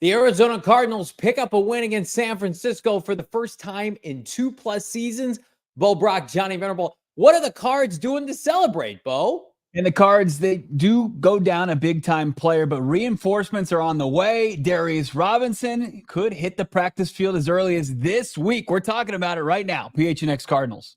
The Arizona Cardinals pick up a win against San Francisco for the first time in 2+ seasons. Bo, Brack, Johnny, Venerable. What are the Cards doing to celebrate, Bo? And the Cards, they do go down a big-time player, but reinforcements are on the way. Darius Robinson could hit the practice field as early as this week. We're talking about it right now. PHNX Cardinals.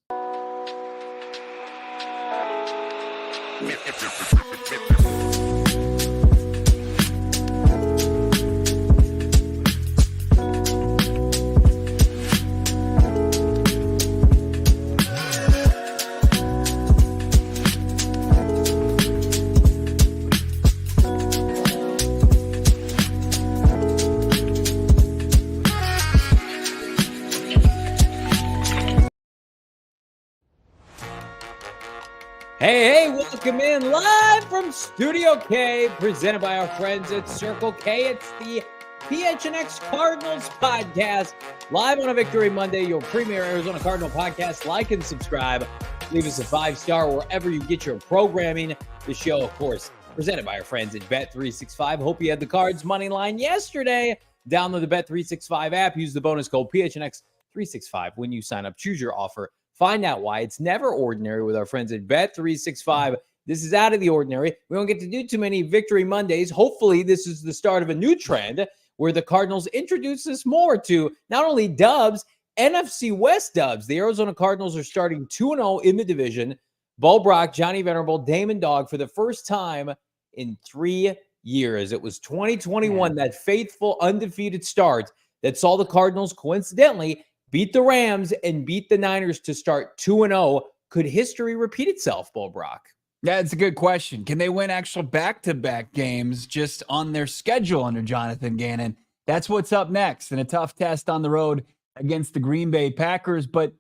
Hey, welcome in live from Studio K, presented by our friends at Circle K. It's the PHNX Cardinals podcast, live on a Victory Monday, your premier Arizona Cardinal podcast. Like and subscribe. Leave us a 5-star wherever you get your programming. The show, of course, presented by our friends at Bet365. Hope you had the Cards money line yesterday. Download the Bet365 app. Use the bonus code PHNX365 when you sign up. Choose your offer. Find out why it's never ordinary with our friends at Bet365. This is out of the ordinary. We don't get to do too many Victory Mondays. Hopefully, this is the start of a new trend where the Cardinals introduce us more to not only dubs, NFC West dubs. The Arizona Cardinals are starting 2-0 in the division. Bo, Brack, Johnny, Venerable, Damon, Dawg for the first time in 3 years. It was 2021, that faithful undefeated start that saw the Cardinals coincidentally beat the Rams and beat the Niners to start 2-0. Could history repeat itself, Bo, Brack? Yeah, it's a good question. Can they win actual back-to-back games just on their schedule under Jonathan Gannon? That's what's up next, and a tough test on the road against the Green Bay Packers, but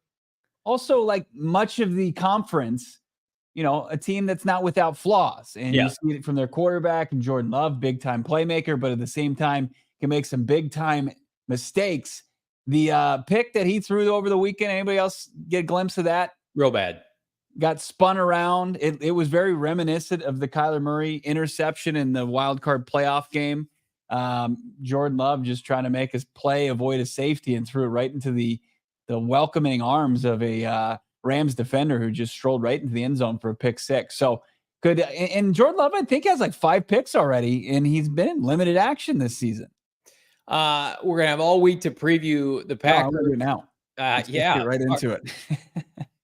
also like much of the conference, you know, a team that's not without flaws. And you see it from their quarterback and Jordan Love, big-time playmaker, but at the same time can make some big-time mistakes. The pick that he threw over the weekend, anybody else get a glimpse of that? Real bad. Got spun around. It was very reminiscent of the Kyler Murray interception in the wild card playoff game. Jordan Love just trying to make his play, avoid a safety, and threw it right into the welcoming arms of a Rams defender who just strolled right into the end zone for a pick six. So good. And Jordan Love, I think, has like 5 picks already, and he's been in limited action this season. We're gonna have all week to preview the Packers. I'm now. Let's get right into it.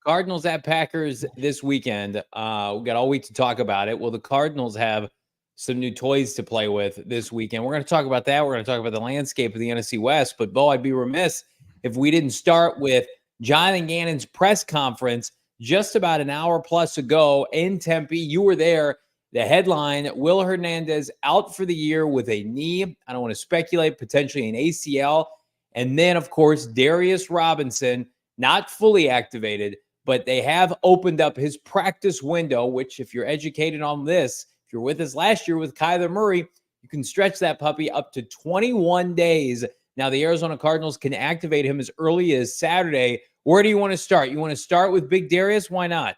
Cardinals at Packers this weekend. We got all week to talk about it. Well, the Cardinals have some new toys to play with this weekend. We're going to talk about that. We're going to talk about the landscape of the NFC West. But Bo, I'd be remiss if we didn't start with Jonathan Gannon's press conference just about an hour plus ago in Tempe. You were there. The headline, Will Hernandez out for the year with a knee. I don't want to speculate, potentially an ACL. And then, of course, Darius Robinson, not fully activated, but they have opened up his practice window, which if you're educated on this, if you're with us last year with Kyler Murray, you can stretch that puppy up to 21 days. Now, the Arizona Cardinals can activate him as early as Saturday. Where do you want to start? You want to start with Big Darius? Why not?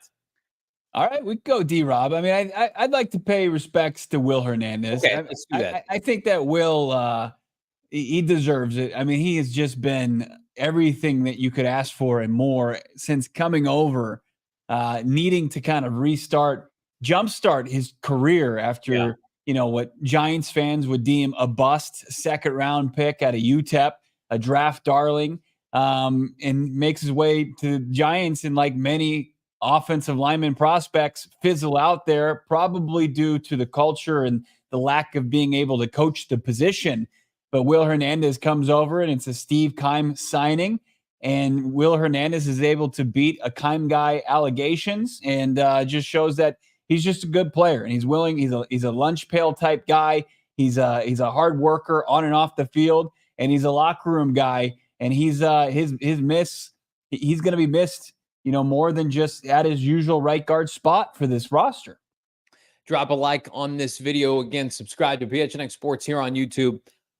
All right, we go D-Rob. I mean, I'd like to pay respects to Will Hernandez. Okay, let's do that. I think that Will, he deserves it. I mean, he has just been everything that you could ask for and more since coming over, needing to kind of jumpstart his career after, you know, what Giants fans would deem a bust 2nd-round pick out of UTEP, a draft darling, and makes his way to the Giants, and like many offensive lineman prospects fizzle out there, probably due to the culture and the lack of being able to coach the position. But Will Hernandez comes over, and it's a Steve Keim signing, and Will Hernandez is able to beat a Keim guy allegations, and just shows that he's just a good player, and he's willing. He's a lunch pail type guy. He's a hard worker on and off the field, and he's a locker room guy. And he's going to be missed, you know, more than just at his usual right guard spot for this roster. Drop a like on this video. Again, subscribe to PHNX Sports here on YouTube.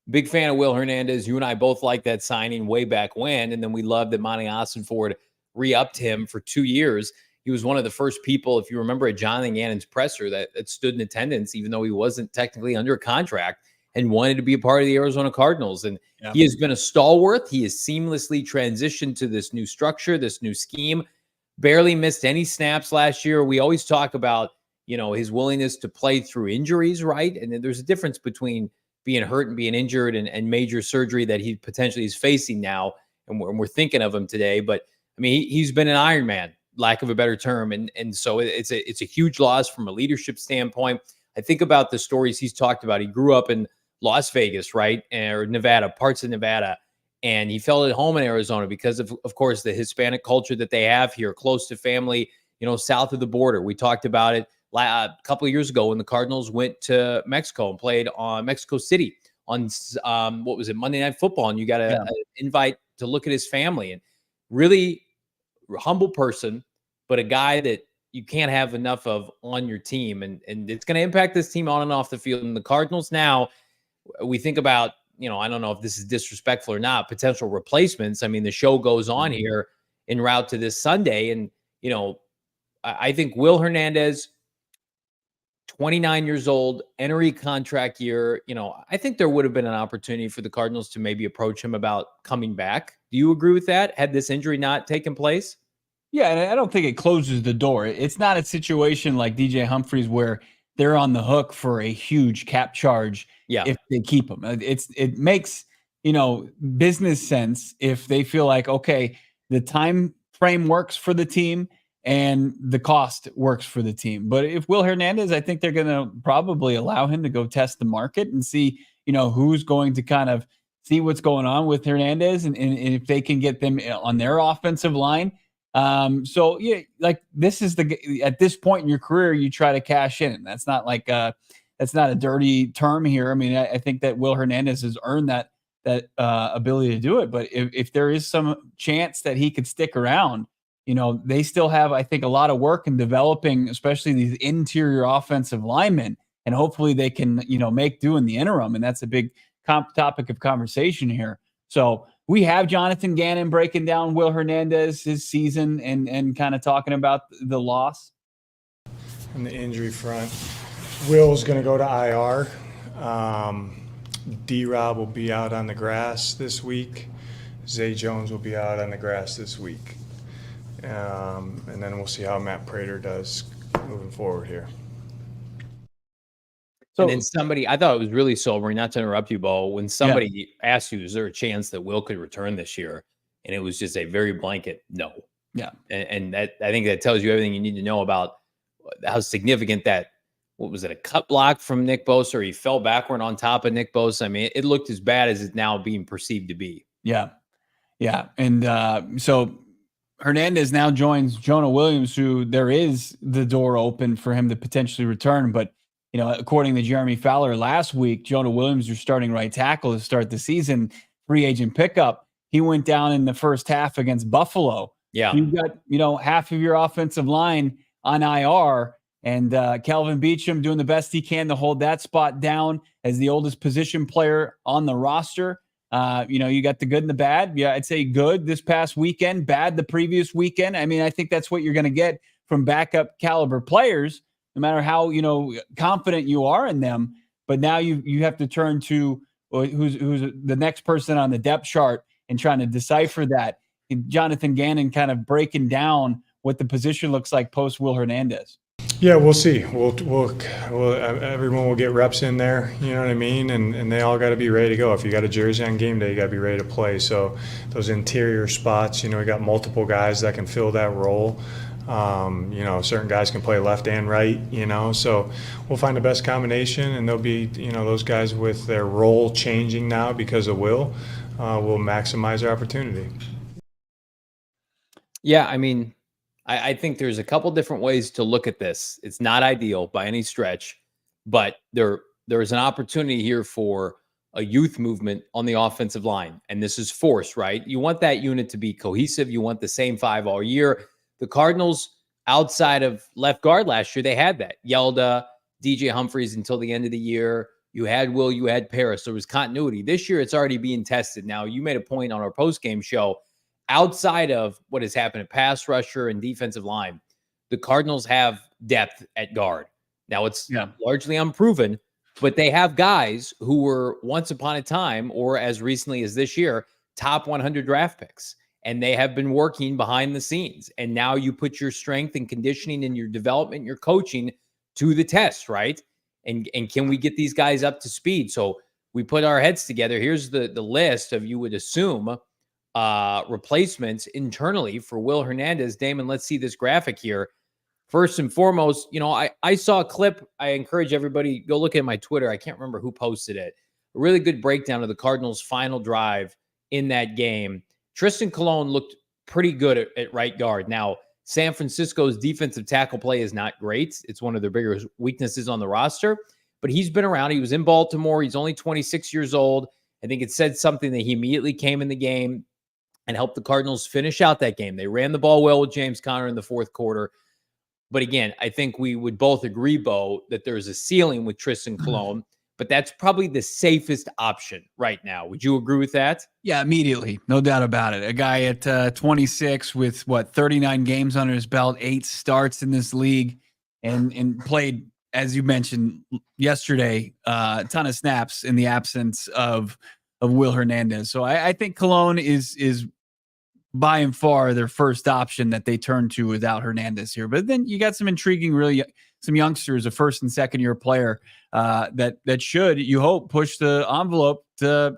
Big fan of Will Hernandez. You and I both liked that signing way back when. And then we loved that Monti Ossenfort re-upped him for 2 years. He was one of the first people, if you remember, at Jonathan Gannon's presser that stood in attendance, even though he wasn't technically under contract. and wanted to be a part of the Arizona Cardinals. And he has been a stalwart. He has seamlessly transitioned to this new structure, this new scheme. Barely missed any snaps last year. We always talk about, his willingness to play through injuries, right? And then there's a difference between being hurt and being injured and major surgery that he potentially is facing now. And we're thinking of him today. But I mean, he's been an Iron Man, lack of a better term. And so it's a huge loss from a leadership standpoint. I think about the stories he's talked about. He grew up in Las Vegas, right? Or Nevada, parts of Nevada. And he felt at home in Arizona because of course, the Hispanic culture that they have here, close to family, south of the border. We talked about it a couple of years ago when the Cardinals went to Mexico and played on Mexico City on, what was it, Monday Night Football. And you got an invite to look at his family. And really humble person, but a guy that you can't have enough of on your team. And it's going to impact this team on and off the field. And the Cardinals now, we think about, I don't know if this is disrespectful or not, potential replacements. I mean, the show goes on here en route to this Sunday. And, I think Will Hernandez, 29 years old, entering contract year, I think there would have been an opportunity for the Cardinals to maybe approach him about coming back. Do you agree with that? Had this injury not taken place? Yeah, and I don't think it closes the door. It's not a situation like DJ Humphries where they're on the hook for a huge cap charge if they keep him. It makes, business sense if they feel like, okay, the time frame works for the team and the cost works for the team. But if Will Hernandez, I think they're going to probably allow him to go test the market and see, who's going to kind of see what's going on with Hernandez and if they can get them on their offensive line. So yeah, like this is at this point in your career, you try to cash in. That's not like that's not a dirty term here. I mean, I think that Will Hernandez has earned that ability to do it. But if there is some chance that he could stick around, they still have, I think, a lot of work in developing, especially these interior offensive linemen, and hopefully they can, make do in the interim. And that's a big topic of conversation here. So we have Jonathan Gannon breaking down Will Hernandez, his season, and kind of talking about the loss. On the injury front, Will's going to go to IR. D-Rob will be out on the grass this week. Zay Jones will be out on the grass this week. And then we'll see how Matt Prater does moving forward here. So, and then somebody, I thought it was really sobering, not to interrupt you, Bo, when somebody asked you, is there a chance that Will could return this year? And it was just a very blanket no. Yeah. And that, I think that tells you everything you need to know about how significant that, what was it, a cut block from Nick Bosa, or he fell backward on top of Nick Bosa. I mean, it looked as bad as it's now being perceived to be. Yeah. Yeah. And so Hernandez now joins Jonah Williams, who there is the door open for him to potentially return. But, according to Jeremy Fowler last week, Jonah Williams, your starting right tackle to start the season, free agent pickup. He went down in the first half against Buffalo. Yeah. You got, half of your offensive line on IR, and Kelvin Beachum doing the best he can to hold that spot down as the oldest position player on the roster. You got the good and the bad. Yeah, I'd say good this past weekend, bad the previous weekend. I mean, I think that's what you're going to get from backup caliber players, no matter how, confident you are in them. But now you have to turn to who's the next person on the depth chart and trying to decipher that. And Jonathan Gannon kind of breaking down what the position looks like post Will Hernandez. Yeah, we'll see. We'll everyone will get reps in there, you know what I mean? And they all got to be ready to go. If you got a jersey on game day, you got to be ready to play. So those interior spots, we got multiple guys that can fill that role. Certain guys can play left and right, so we'll find the best combination, and there'll be, those guys with their role changing now because of Will, will maximize their opportunity. Yeah, I mean, I think there's a couple different ways to look at this. It's not ideal by any stretch, but there is an opportunity here for a youth movement on the offensive line, and this is forced, right? You want that unit to be cohesive. You want the same five all year. The Cardinals, outside of left guard last year, they had that. Yelda, DJ Humphries until the end of the year. You had Will, you had Paris. There was continuity. This year, it's already being tested. Now, you made a point on our postgame show. Outside of what has happened at pass rusher and defensive line, the Cardinals have depth at guard. Now, it's largely unproven, But they have guys who were once upon a time, or as recently as this year, top 100 draft picks. And they have been working behind the scenes. And now you put your strength and conditioning and your development, your coaching to the test, right? And can we get these guys up to speed? So we put our heads together. Here's the list of, you would assume, replacements internally for Will Hernandez. Damon, let's see this graphic here. First and foremost, I saw a clip. I encourage everybody, go look at my Twitter. I can't remember who posted it. A really good breakdown of the Cardinals' final drive in that game. Tristan Colon looked pretty good at right guard. Now, San Francisco's defensive tackle play is not great. It's one of their bigger weaknesses on the roster, but he's been around. He was in Baltimore. He's only 26 years old. I think it said something that he immediately came in the game and helped the Cardinals finish out that game. They ran the ball well with James Conner in the fourth quarter. But again, I think we would both agree, Bo, that there's a ceiling with Tristan Colon, but that's probably the safest option right now. Would you agree with that? Yeah, immediately. No doubt about it. A guy at 26 with 39 games under his belt, 8 starts in this league, and played, as you mentioned yesterday, a ton of snaps in the absence of Will Hernandez. So I think Colon is by and far their first option that they turn to without Hernandez here. But then you got some intriguing, some youngsters, a first and second year player that should, you hope, push the envelope to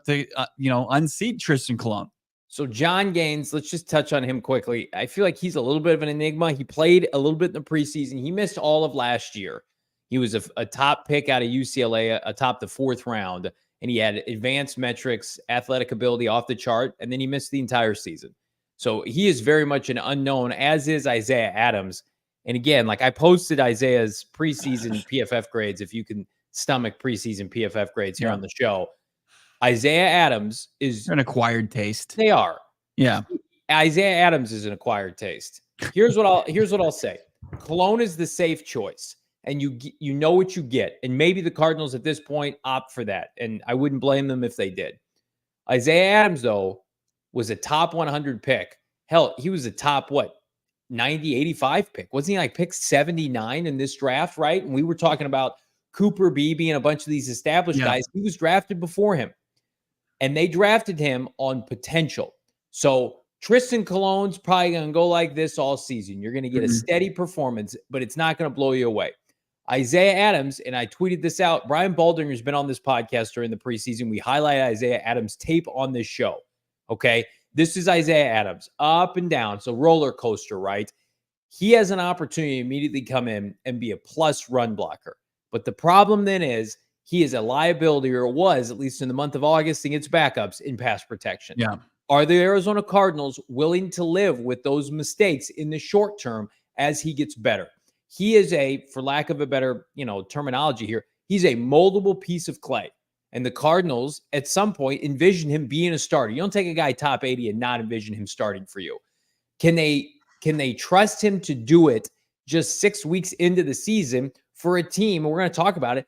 unseat Tristan Colon. So John Gaines, let's just touch on him quickly. I feel like he's a little bit of an enigma. He played a little bit in the preseason. He missed all of last year. He was a top pick out of UCLA, atop the 4th round, and he had advanced metrics, athletic ability off the chart, and then he missed the entire season. So he is very much an unknown, as is Isaiah Adams. And again, like I posted Isaiah's preseason PFF grades, if you can stomach preseason PFF grades here on the show. Isaiah Adams is an acquired taste. They are. Yeah. Isaiah Adams is an acquired taste. Here's what I'll say. Colon is the safe choice, and you know what you get. And maybe the Cardinals at this point opt for that, and I wouldn't blame them if they did. Isaiah Adams, though, was a top 100 pick. Hell, he was a top, 90, 85 pick. Wasn't he like pick 79 in this draft, right? And we were talking about Cooper Beebe and a bunch of these established guys. He was drafted before him. And they drafted him on potential. So Tristan Colon's probably going to go like this all season. You're going to get a steady performance, but it's not going to blow you away. Isaiah Adams, and I tweeted this out, Brian Baldinger's been on this podcast during the preseason. We highlight Isaiah Adams' tape on this show. Okay, this is Isaiah Adams, up and down. So roller coaster, right? He has an opportunity to immediately come in and be a plus run blocker. But the problem then is he is a liability, or was, at least in the month of August, against backups in pass protection. Yeah. Are the Arizona Cardinals willing to live with those mistakes in the short term as he gets better? He is for lack of a better, terminology here, he's a moldable piece of clay. And the Cardinals, at some point, envision him being a starter. You don't take a guy top 80 and not envision him starting for you. Can they trust him to do it just 6 weeks into the season for a team, and we're going to talk about it,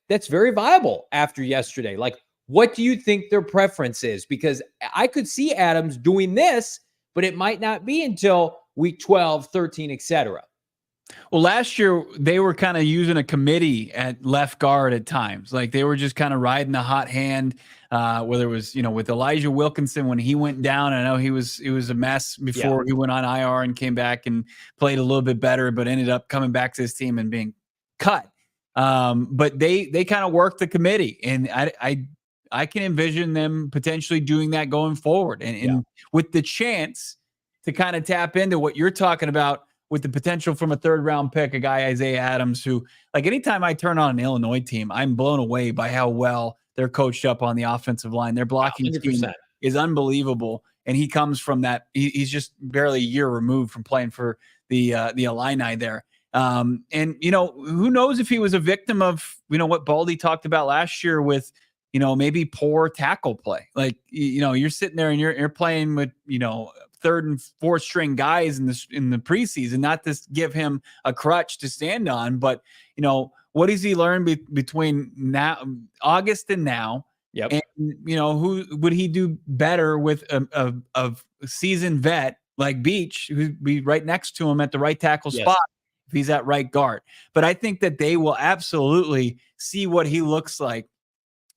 that's very viable after yesterday? Like, what do you think their preference is? Because I could see Adams doing this, but it might not be until week 12, 13, etc. Well, last year they were kind of using a committee at left guard at times. Like they were just kind of riding the hot hand, whether it was, with Elijah Wilkinson when he went down. I know it was a mess before he went on IR and came back and played a little bit better, but ended up coming back to his team and being cut. But they kind of worked the committee, and I can envision them potentially doing that going forward. And with the chance to kind of tap into what you're talking about, with the potential from a 3rd round pick, a guy, Isaiah Adams, who, like, anytime I turn on an Illinois team, I'm blown away by how well they're coached up on the offensive line. Their blocking 100%. scheme is unbelievable. And he comes from that. He's just barely a year removed from playing for the Illini there. And, who knows if he was a victim of, what Baldy talked about last year with, maybe poor tackle play. Like, you're sitting there and you're playing with, 3rd and 4th string guys in the preseason, not to give him a crutch to stand on, but what does he learn between now, August and now? Yep. And who would he do better with a seasoned vet like Beach, who'd be right next to him at the right tackle spot, if he's at right guard. But I think that they will absolutely see what he looks like.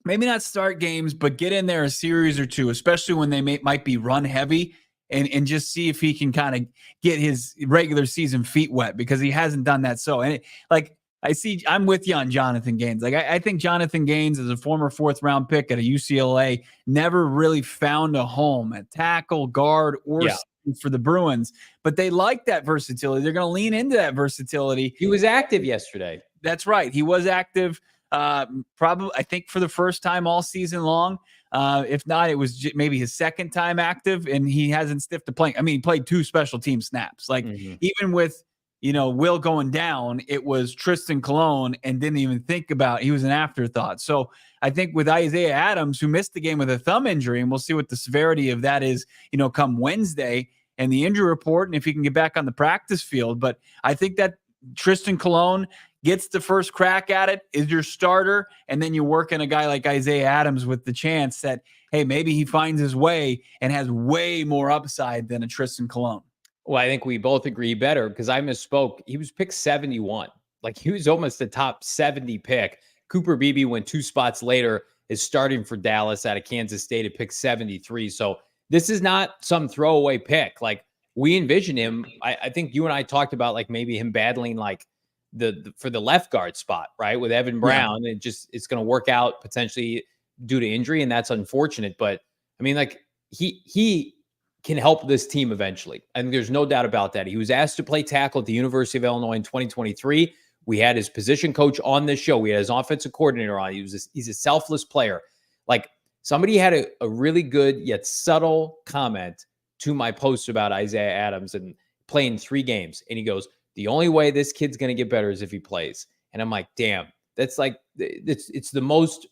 Maybe not start games, but get in there a series or two, especially when they might be run heavy, and just see if he can kind of get his regular season feet wet, because he hasn't done that. So, and I'm with you on Jonathan Gaines. Like, I think Jonathan Gaines, as a former 4th round pick at a UCLA, never really found a home at tackle, guard, or for the Bruins, but they like that versatility. They're going to lean into that versatility. He was active yesterday. That's right. He was active. Probably, I think, for the first time all season long. If not, it was maybe his second time active, and he hasn't stiffed a plank. I mean, he played 2 special team snaps. Like, even with, Will going down, it was Tristan Colon, and didn't even think about, he was an afterthought. So I think with Isaiah Adams, who missed the game with a thumb injury, and we'll see what the severity of that is, come Wednesday and the injury report, and if he can get back on the practice field. But I think that Tristan Colon gets the first crack at it, is your starter, and then you work in a guy like Isaiah Adams with the chance that, hey, maybe he finds his way and has way more upside than a Tristan Colon. Well, I think we both agree better, because I misspoke. He was picked 71. Like, he was almost the top 70 pick. Cooper Beebe went 2 spots later, is starting for Dallas out of Kansas State at pick 73. So this is not some throwaway pick. Like, we envision him. I think you and I talked about, like, maybe him battling like for the left guard spot, right, with Evan Brown. Yeah. It's going to work out potentially due to injury, and that's unfortunate. But I mean, like, he can help this team eventually, and there's no doubt about that. He was asked to play tackle at the University of Illinois in 2023. We had his position coach on this show. We had his offensive coordinator on. He's a selfless player. Like, somebody had a really good yet subtle comment to my post about Isaiah Adams and playing 3 games. And he goes, the only way this kid's going to get better is if he plays. And I'm like, damn, that's like, it's the most,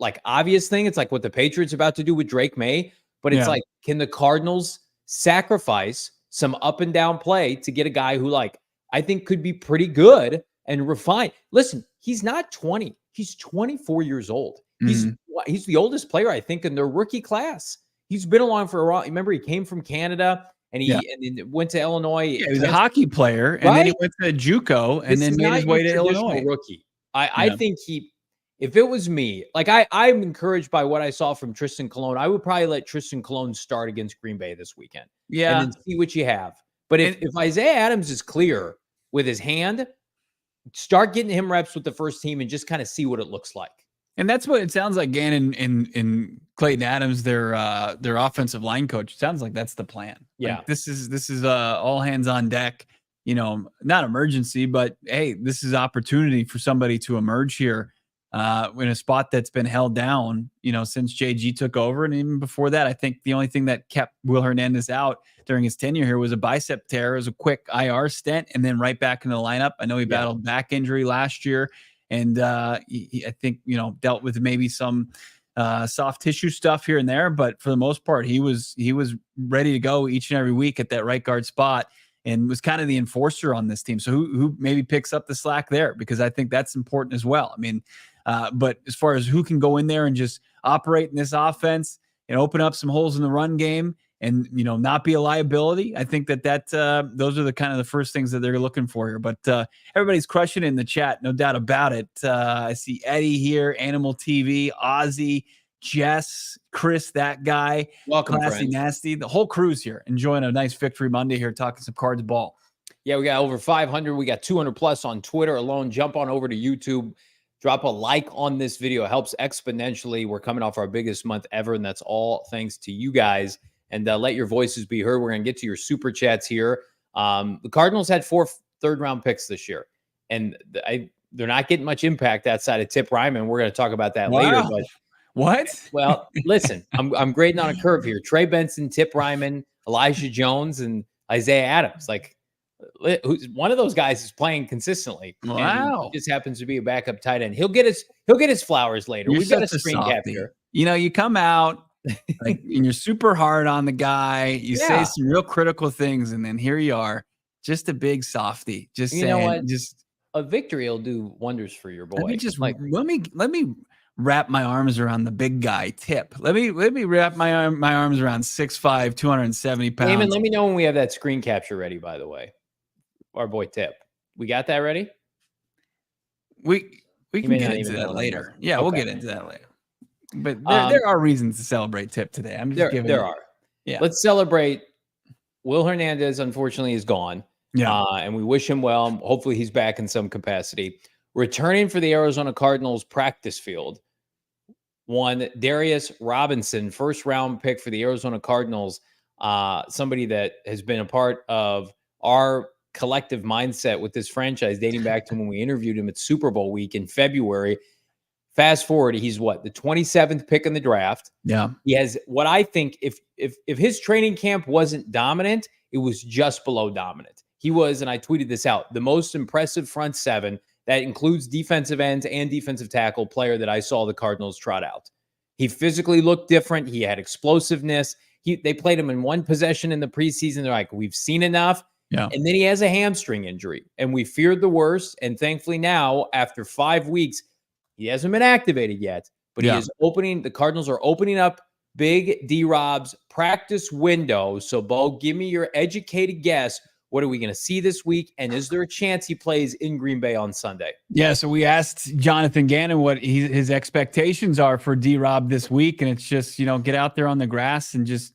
like, obvious thing. It's like what the Patriots about to do with Drake May. But it's like, can the Cardinals sacrifice some up and down play to get a guy who, like, I think could be pretty good and refined? Listen, he's not 20. He's 24 years old. He's the oldest player, I think, in their rookie class. He's been along for a while. Remember, he came from Canada, and he went to Illinois. Yeah, he was a hockey player, and then he went to JUCO, and then made his way to Illinois. Rookie. I think if it was me, like, I'm encouraged by what I saw from Tristan Colon. I would probably let Tristan Colon start against Green Bay this weekend. Yeah. And then see what you have. But if Isaiah Adams is clear with his hand, start getting him reps with the first team and just kind of see what it looks like. And that's what it sounds like. Gannon and Clayton Adams, their offensive line coach, it sounds like that's the plan. Yeah. Like, this is all hands on deck, not emergency, but hey, this is opportunity for somebody to emerge here in a spot that's been held down, since JG took over. And even before that, I think the only thing that kept Will Hernandez out during his tenure here was a bicep tear. It was a quick IR stint and then right back in the lineup. I know he battled back injury last year. And I think, dealt with maybe some soft tissue stuff here and there, but for the most part, he was ready to go each and every week at that right guard spot, and was kind of the enforcer on this team. So who maybe picks up the slack there, because I think that's important as well. I mean, but as far as who can go in there and just operate in this offense and open up some holes in the run game and, not be a liability, I think that those are the kind of the first things that they're looking for here. But everybody's crushing it in the chat, no doubt about it. I see Eddie here, Animal TV, Ozzy, Jess, Chris, that guy. Welcome, Classy, friends. Nasty. The whole crew's here, enjoying a nice victory Monday here, talking some cards ball. Yeah, we got over 500. We got 200 plus on Twitter alone. Jump on over to YouTube. Drop a like on this video. It helps exponentially. We're coming off our biggest month ever, and that's all thanks to you guys. And let your voices be heard. We're going to get to your super chats here. The Cardinals had 4 third-round picks this year, and they're not getting much impact outside of Tip Ryman. We're going to talk about that later. But what? Well, listen, I'm grading on a curve here. Trey Benson, Tip Ryman, Elijah Jones, and Isaiah Adams. Like, one of those guys is playing consistently. Wow. He just happens to be a backup tight end. He'll get his flowers later. We've got a screen capture. You come out and you're super hard on the guy. You say some real critical things, and then here you are, just a big softy. Just saying, know what? Just a victory will do wonders for your boy. Let me wrap my arms around the big guy, Tip. Let me wrap my arms around 6'5", 270 pounds. Damon, let me know when we have that screen capture ready, by the way. Our boy Tip. We got that ready? We You can may get not into even that know later. anymore. Yeah, we'll Okay. get into that later. But there are reasons to celebrate Tip today. I'm just giving there it. are. Yeah. Let's celebrate. Will Hernandez, unfortunately, is gone. Yeah. And we wish him well. Hopefully he's back in some capacity. Returning for the Arizona Cardinals practice field, one Darius Robinson, first round pick for the Arizona Cardinals, somebody that has been a part of our collective mindset with this franchise dating back to when we interviewed him at Super Bowl week in February. Fast forward, he's what, the 27th pick in the draft. Yeah. He has what I think, if his training camp wasn't dominant, it was just below dominant. He was, and I tweeted this out, the most impressive front seven, that includes defensive ends and defensive tackle, player that I saw the Cardinals trot out. He physically looked different. He had explosiveness. They played him in one possession in the preseason. They're like, we've seen enough. Yeah. And then he has a hamstring injury, and we feared the worst. And thankfully now, after 5 weeks, he hasn't been activated yet, but he is opening. The Cardinals are opening up Big D-Rob's practice window. So, Bo, give me your educated guess. What are we going to see this week? And is there a chance he plays in Green Bay on Sunday? Yeah, so we asked Jonathan Gannon what his expectations are for D-Rob this week, and it's just, get out there on the grass and just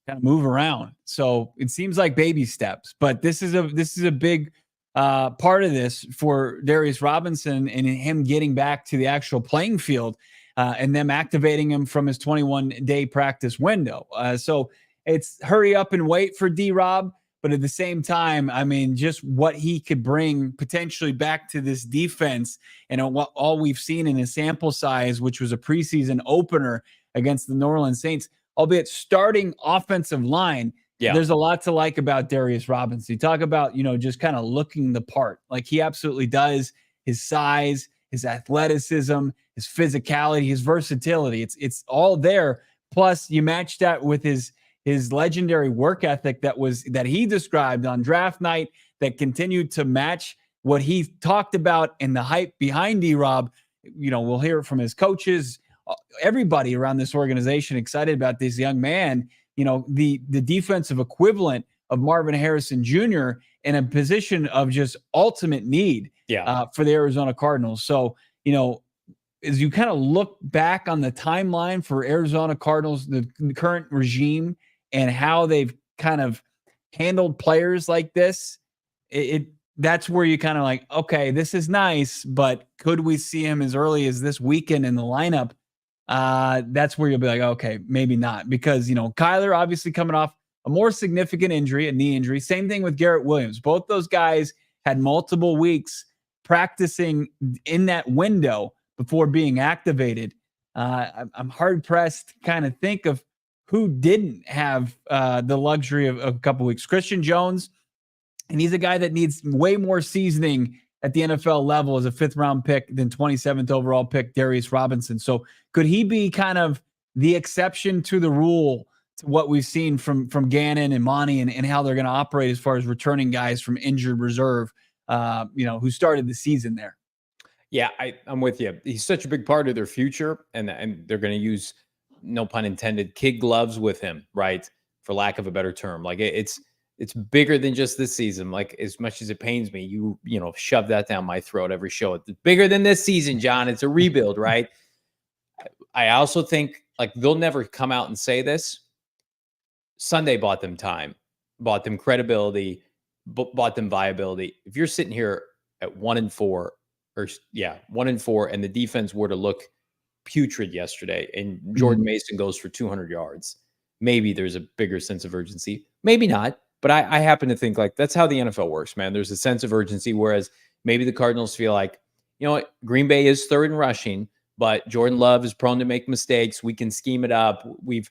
kind of move around. So it seems like baby steps, but this is a big part of this for Darius Robinson and him getting back to the actual playing field and them activating him from his 21-day practice window. So it's hurry up and wait for D-Rob. But at the same time, I mean, just what he could bring potentially back to this defense and what all we've seen in his sample size, which was a preseason opener against the New Orleans Saints, albeit starting offensive line. Yeah. There's a lot to like about Darius Robinson. You talk about, just kind of looking the part. Like he absolutely does. His size, his athleticism, his physicality, his versatility. It's all there. Plus, you match that with his legendary work ethic that he described on draft night, that continued to match what he talked about, and the hype behind D-Rob. We'll hear it from his coaches, everybody around this organization excited about this young man. The defensive equivalent of Marvin Harrison Jr. in a position of just ultimate need for the Arizona Cardinals. So, as you kind of look back on the timeline for Arizona Cardinals, the current regime, and how they've kind of handled players like this, that's where you kind of like, okay, this is nice, but could we see him as early as this weekend in the lineup? That's where you'll be like, okay, maybe not, because, Kyler obviously coming off a more significant injury, a knee injury. Same thing with Garrett Williams. Both those guys had multiple weeks practicing in that window before being activated. I'm hard pressed to kind of think of who didn't have the luxury of a couple weeks. Christian Jones, and he's a guy that needs way more seasoning at the NFL level as a 5th round pick than 27th overall pick Darius Robinson. So could he be kind of the exception to the rule to what we've seen from Gannon and Monti and how they're going to operate as far as returning guys from injured reserve, who started the season there? Yeah, I'm with you. He's such a big part of their future, and they're going to use, no pun intended, kid gloves with him, right? For lack of a better term. Like it's bigger than just this season. Like, as much as it pains me, you shove that down my throat every show. It's bigger than this season, John. It's a rebuild, right? I also think, like, they'll never come out and say this. Sunday bought them time, bought them credibility, bought them viability. If you're sitting here at 1-4, 1-4, and the defense were to look putrid yesterday, and Jordan Mason goes for 200 yards, maybe there's a bigger sense of urgency. Maybe not, but I happen to think, like, that's how the NFL works, man. There's a sense of urgency, whereas maybe the Cardinals feel like, Green Bay is 3rd in rushing, but Jordan Love is prone to make mistakes. We can scheme it up. We've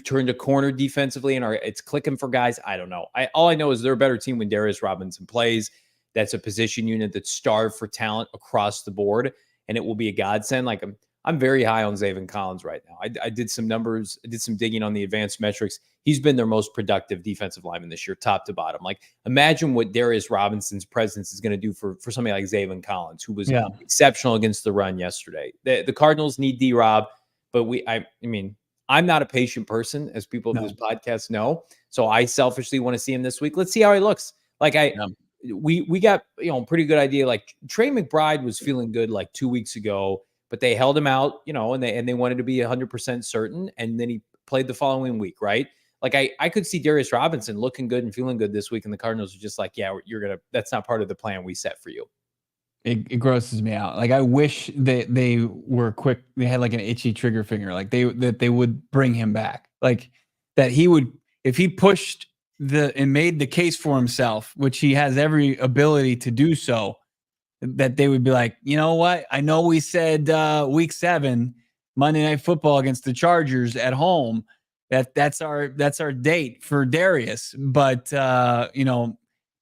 turned a corner defensively, and it's clicking for guys. I don't know. All I know is they're a better team when Darius Robinson plays. That's a position unit that's starved for talent across the board, and it will be a godsend. Like, I'm very high on Zaven Collins right now. I did some numbers. I did some digging on the advanced metrics. He's been their most productive defensive lineman this year, top to bottom. Like, imagine what Darius Robinson's presence is going to do for somebody like Zaven Collins, who was exceptional against the run yesterday. The Cardinals need D-Rob, but I'm not a patient person, as people of this podcast know. So I selfishly want to see him this week. Let's see how he looks. Like, we got, a pretty good idea. Like Trey McBride was feeling good like 2 weeks ago, but they held him out, and they wanted to be 100% certain, and then he played the following week, right? Like I could see Darius Robinson looking good and feeling good this week, and the Cardinals are just like, yeah, that's not part of the plan we set for you. It grosses me out. Like I wish that they were quick. They had like an itchy trigger finger. Like that they would bring him back. Like that he would, if he pushed and made the case for himself, which he has every ability to do so, that they would be like, you know what? I know we said week 7, Monday Night Football against the Chargers at home. That's our date for Darius, but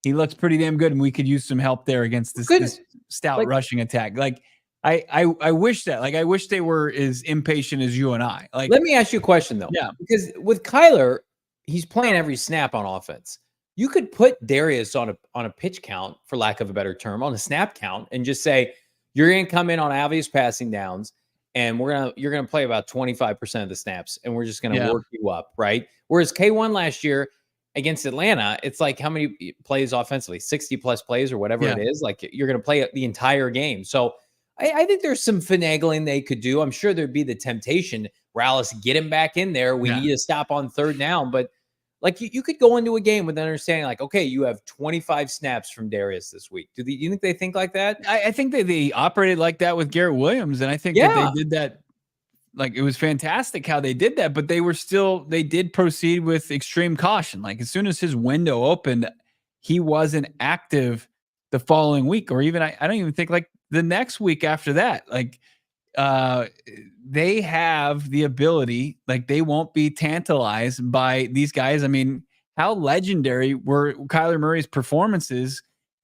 he looks pretty damn good, and we could use some help there against this stout rushing attack. Like I wish that. Like I wish they were as impatient as you and I. Like, let me ask you a question though. Yeah, because with Kyler, he's playing every snap on offense. You could put Darius on a pitch count, for lack of a better term, on a snap count, and just say you're going to come in on obvious passing downs, and you're gonna play about 25% of the snaps, and we're just gonna work you up, right? Whereas K1 last year against Atlanta, it's like how many plays offensively? 60 plus plays or whatever it is. Like you're gonna play the entire game. So I think there's some finagling they could do. I'm sure there'd be the temptation, Rallis, get him back in there. We need to stop on 3rd down, but like you could go into a game with understanding, like, okay, you have 25 snaps from Darius this week. Do you think they think like that? I think that they operated like that with Garrett Williams, and I think that they did that. Like it was fantastic how they did that, but they did proceed with extreme caution. Like as soon as his window opened, he wasn't active the following week, or even I don't even think like the next week after that. Like they have the ability, like they won't be tantalized by these guys. I mean, how legendary were Kyler Murray's performances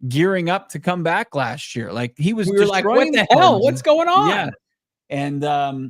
gearing up to come back last year? Like we were like, what the hell? What's going on? Yeah.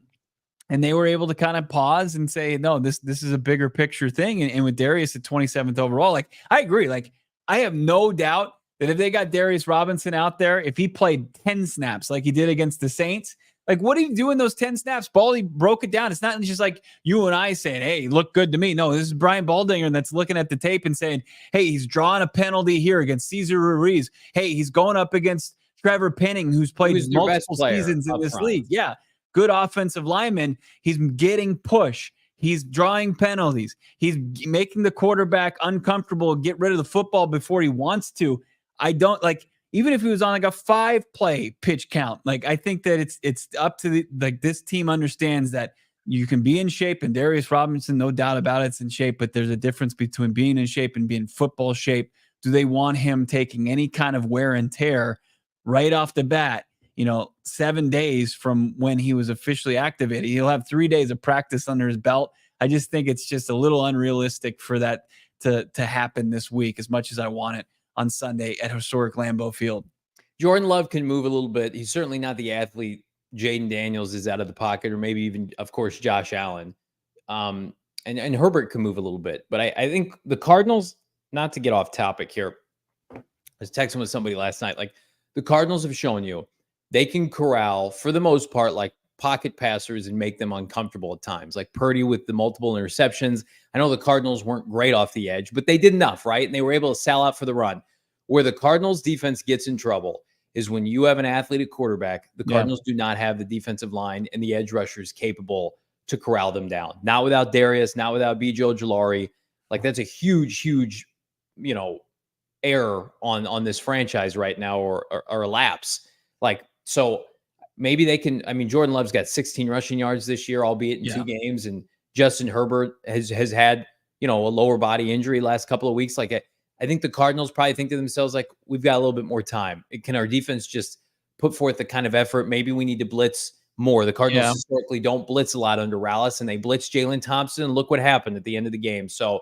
And they were able to kind of pause and say, no, this is a bigger picture thing. And with Darius at 27th overall, like I agree. Like I have no doubt that if they got Darius Robinson out there, if he played 10 snaps like he did against the Saints, like what did he do in those 10 snaps? Baldy broke it down. It's not just like you and I saying, hey, he looked good to me. No, this is Brian Baldinger that's looking at the tape and saying, hey, he's drawing a penalty here against Cesar Ruiz. Hey, he's going up against Trevor Penning, who's played multiple seasons in this league. Yeah. Good offensive lineman. He's getting push. He's drawing penalties. He's making the quarterback uncomfortable, get rid of the football before he wants to. I don't like, even if he was on like a 5-play pitch count, like I think that it's up to this team understands that you can be in shape, and Darius Robinson, no doubt about it's in shape, but there's a difference between being in shape and being football shape. Do they want him taking any kind of wear and tear right off the bat? 7 days from when he was officially activated. He'll have 3 days of practice under his belt. I just think it's just a little unrealistic for that to happen this week, as much as I want it on Sunday at historic Lambeau Field. Jordan Love can move a little bit. He's certainly not the athlete Jaden Daniels is out of the pocket, or maybe even, of course, Josh Allen. And Herbert can move a little bit. But I think the Cardinals, not to get off topic here, I was texting with somebody last night, like the Cardinals have shown you they can corral, for the most part, like pocket passers and make them uncomfortable at times, like Purdy with the multiple interceptions. I know the Cardinals weren't great off the edge, but they did enough, right? And they were able to sell out for the run. Where the Cardinals defense gets in trouble is when you have an athletic quarterback. The Cardinals do not have the defensive line and the edge rushers capable to corral them down. Not without Darius, not without B.J. Ojulari. Like that's a huge, error on this franchise right now, or a lapse. Like, so maybe they can. I mean, Jordan Love's got 16 rushing yards this year, albeit in 2 games, and Justin Herbert has had a lower body injury last couple of weeks. Like I think the Cardinals probably think to themselves, like, we've got a little bit more time. Can our defense just put forth the kind of effort? Maybe we need to blitz more. The Cardinals historically don't blitz a lot under Rallis, and they blitzed Jalen Thompson. Look what happened at the end of the game. So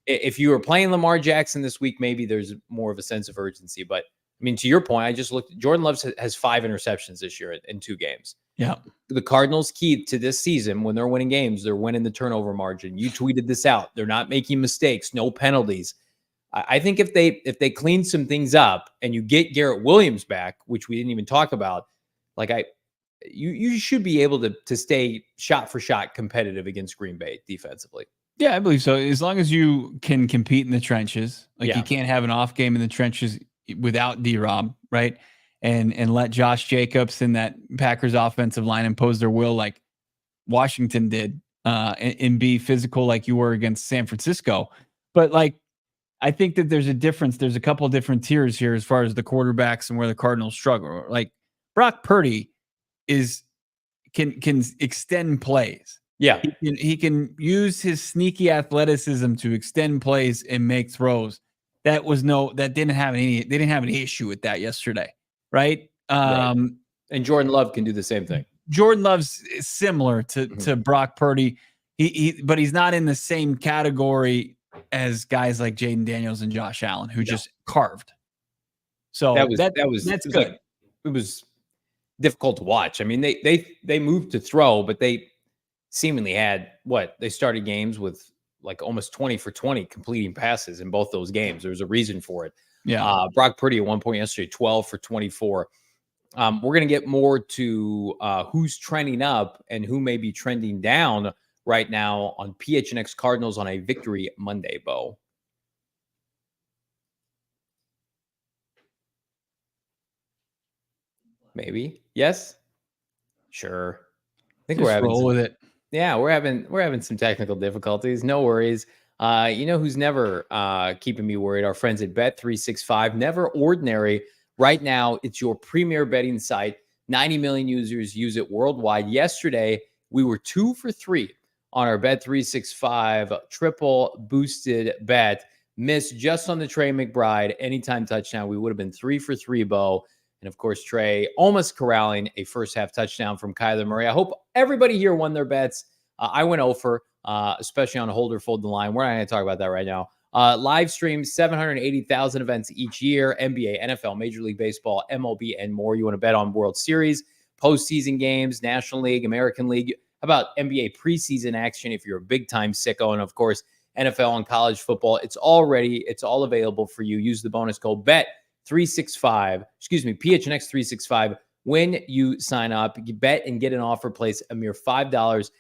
if you were playing Lamar Jackson this week, maybe there's more of a sense of urgency. But I mean, to your point, I just looked. Jordan Love has 5 interceptions this year in 2 games. Yeah. The Cardinals' key to this season, when they're winning games, they're winning the turnover margin. You tweeted this out. They're not making mistakes, no penalties. I think if they clean some things up and you get Garrett Williams back, which we didn't even talk about, like you should be able to stay shot for shot competitive against Green Bay defensively. Yeah, I believe so. As long as you can compete in the trenches, like you can't have an off game in the trenches without D-Rob, right? And let Josh Jacobs and that Packers offensive line impose their will like Washington did, and be physical like you were against San Francisco. But like, I think that there's a difference. There's a couple of different tiers here as far as the quarterbacks and where the Cardinals struggle. Like Brock Purdy can extend plays. Yeah. He can use his sneaky athleticism to extend plays and make throws. They didn't have any issue with that yesterday. Right. And Jordan Love can do the same thing. Jordan Love's similar to Brock Purdy. But he's not in the same category as guys like Jaden Daniels and Josh Allen, who just carved. So that's good. Like, it was difficult to watch. I mean, they moved to throw, but they seemingly had they started games with like almost 20 for 20 completing passes in both those games. There was a reason for it. Yeah. Brock Purdy at one point yesterday, 12 for 24. We're going to get more to who's trending up and who may be trending down right now on PHNX Cardinals on a Victory Monday, Bo. Maybe. Yes? Sure. I think we're having with it. Yeah, we're having some technical difficulties. No worries. You know who's never keeping me worried? Our friends at Bet365. Never ordinary. Right now, it's your premier betting site. 90 million users use it worldwide. Yesterday, we were 2 for 3 on our Bet365 triple boosted bet. Missed just on the Trey McBride anytime touchdown. We would have been 3 for 3, Bo. And of course, Trey almost corralling a first half touchdown from Kyler Murray. I hope everybody here won their bets. I went over, especially on Hold or Fold the Line. We're not going to talk about that right now. Live streams, 780,000 events each year. NBA, NFL, Major League Baseball, MLB, and more. You want to bet on World Series, postseason games, National League, American League. How about NBA preseason action if you're a big-time sicko? And, of course, NFL and college football. It's all available for you. Use the bonus code PHNX365 when you sign up. You bet and get an offer, place a mere $5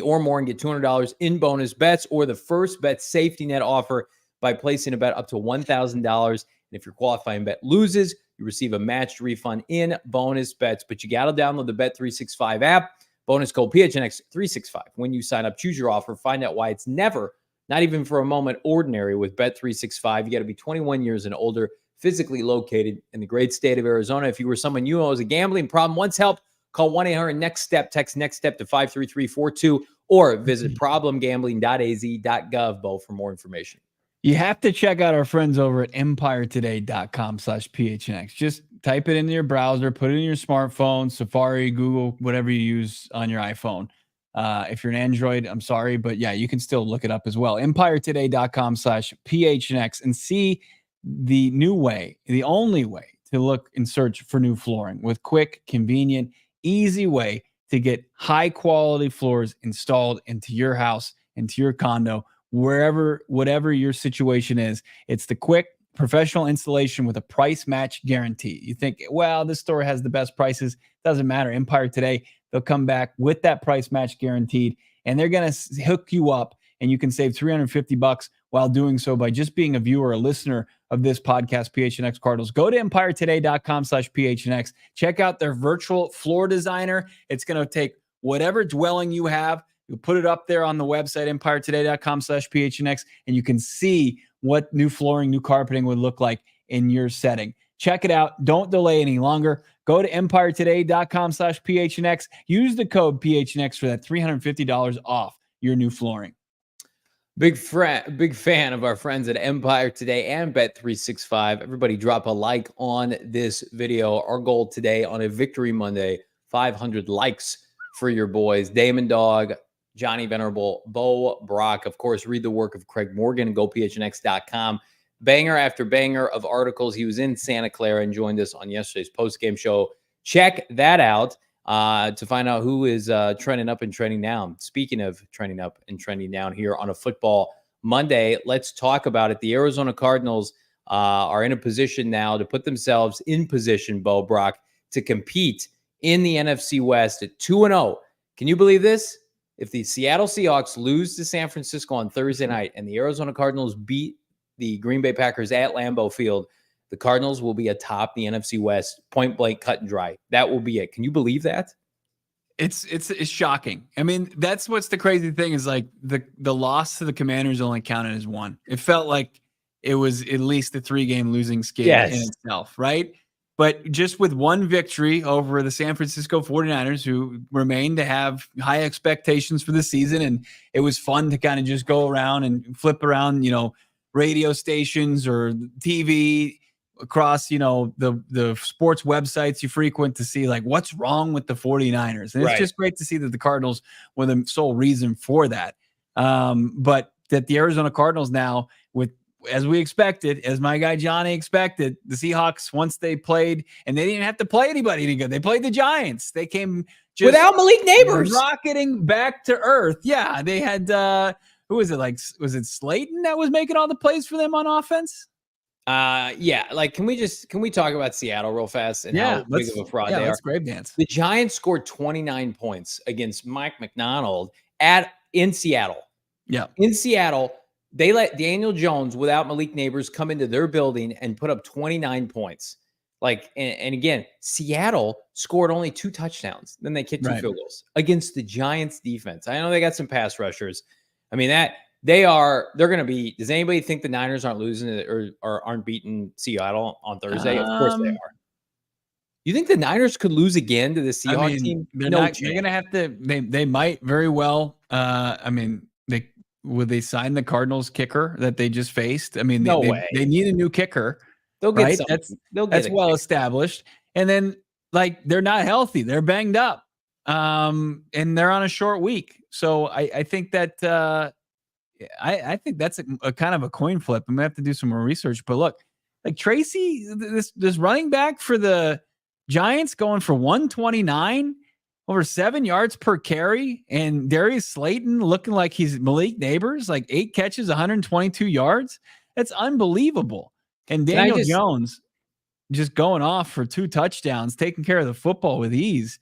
or more and get $200 in bonus bets, or the first bet safety net offer by placing a bet up to $1,000. And if your qualifying bet loses, you receive a matched refund in bonus bets. But you got to download the Bet365 app. Bonus code PHNX365 when you sign up. Choose your offer. Find out why it's never, not even for a moment, ordinary with Bet365. You got to be 21 years and older, physically located in the great state of Arizona. If you were someone you know has a gambling problem, wants help, call 1-800-NEXT-STEP. Text NEXT STEP to 53342 or visit problemgambling.az.gov, Bo, for more information. You have to check out our friends over at empiretoday.com/PHNX. Just type it into your browser, put it in your smartphone, Safari, Google, whatever you use on your iPhone. If you're an Android, I'm sorry, but yeah, you can still look it up as well. empiretoday.com/PHNX and see the new way, the only way to look and search for new flooring with quick, convenient, easy way to get high quality floors installed into your house, into your condo, whatever your situation is. It's the quick professional installation with a price match guarantee. You think, well, this store has the best prices. Doesn't matter. Empire Today, they'll come back with that price match guaranteed, and they're going to hook you up, and you can save $350 while doing so by just being a viewer, a listener of this podcast, PHNX Cardinals. Go to empiretoday.com/PHNX. Check out their virtual floor designer. It's going to take whatever dwelling you have. You put it up there on the website, empiretoday.com/PHNX, and you can see what new flooring, new carpeting would look like in your setting. Check it out. Don't delay any longer. Go to empiretoday.com/PHNX. Use the code PHNX for that $350 off your new flooring. Big fan of our friends at Empire Today and Bet365. Everybody drop a like on this video. Our goal today on a Victory Monday, 500 likes for your boys. Damon, Dawg, Johnny, Venerable, Bo, Brack. Of course, read the work of Craig Morgan. Go PHNX.com. Banger after banger of articles. He was in Santa Clara and joined us on yesterday's postgame show. Check that out to find out who is trending up and trending down. Speaking of trending up and trending down here on a football Monday, let's talk about it. The Arizona Cardinals are in a position now to put themselves in position, Bo, Brack, to compete in the NFC West at 2-0. Can you believe this? If the Seattle Seahawks lose to San Francisco on Thursday night and the Arizona Cardinals beat the Green Bay Packers at Lambeau Field, the Cardinals will be atop the NFC West, point blank, cut and dry. That will be it. Can you believe that? It's shocking. I mean, that's what's the crazy thing is like the loss to the Commanders only counted as one. It felt like it was at least a 3-game losing skid in itself, right? But just with one victory over the San Francisco 49ers, who remain to have high expectations for the season, and it was fun to kind of just go around and flip around, radio stations or TV across, the sports websites you frequent to see like what's wrong with the 49ers. And it's just great to see that the Cardinals were the sole reason for that. But that the Arizona Cardinals now, with, as we expected, as my guy Johnny expected, the Seahawks, once they played, and they didn't have to play anybody any good. They played the Giants. They came just without Malik Neighbors, rocketing back to earth. Yeah, they had who was it? Like, was it Slayton that was making all the plays for them on offense? Yeah. Like, can we talk about Seattle real fast and how big of a fraud they are? Grave dance. The Giants scored 29 points against Mike McDonald in Seattle. Yeah, in Seattle. They let Daniel Jones, without Malik Neighbors, come into their building and put up 29 points. Like, and again, Seattle scored only 2 touchdowns. Then they kicked 2 field goals against the Giants defense. I know they got some pass rushers. I mean, they're going to be, does anybody think the Niners aren't losing it or aren't beating Seattle on Thursday? Of course they are. You think the Niners could lose again to the Seahawks team? They're going to have to, they might very well. Would they sign the Cardinals kicker that they just faced? I mean, they need a new kicker. They'll get something. That's well established. And then, like, they're not healthy. They're banged up. And they're on a short week. So I think that I think that's a kind of a coin flip. I'm gonna have to do some more research. But look, like Tracy, this running back for the Giants going for 129. Over 7 yards per carry, and Darius Slayton looking like he's Malik Neighbors, like 8 catches, 122 yards. That's unbelievable. And Daniel Jones just going off for 2 touchdowns, taking care of the football with ease.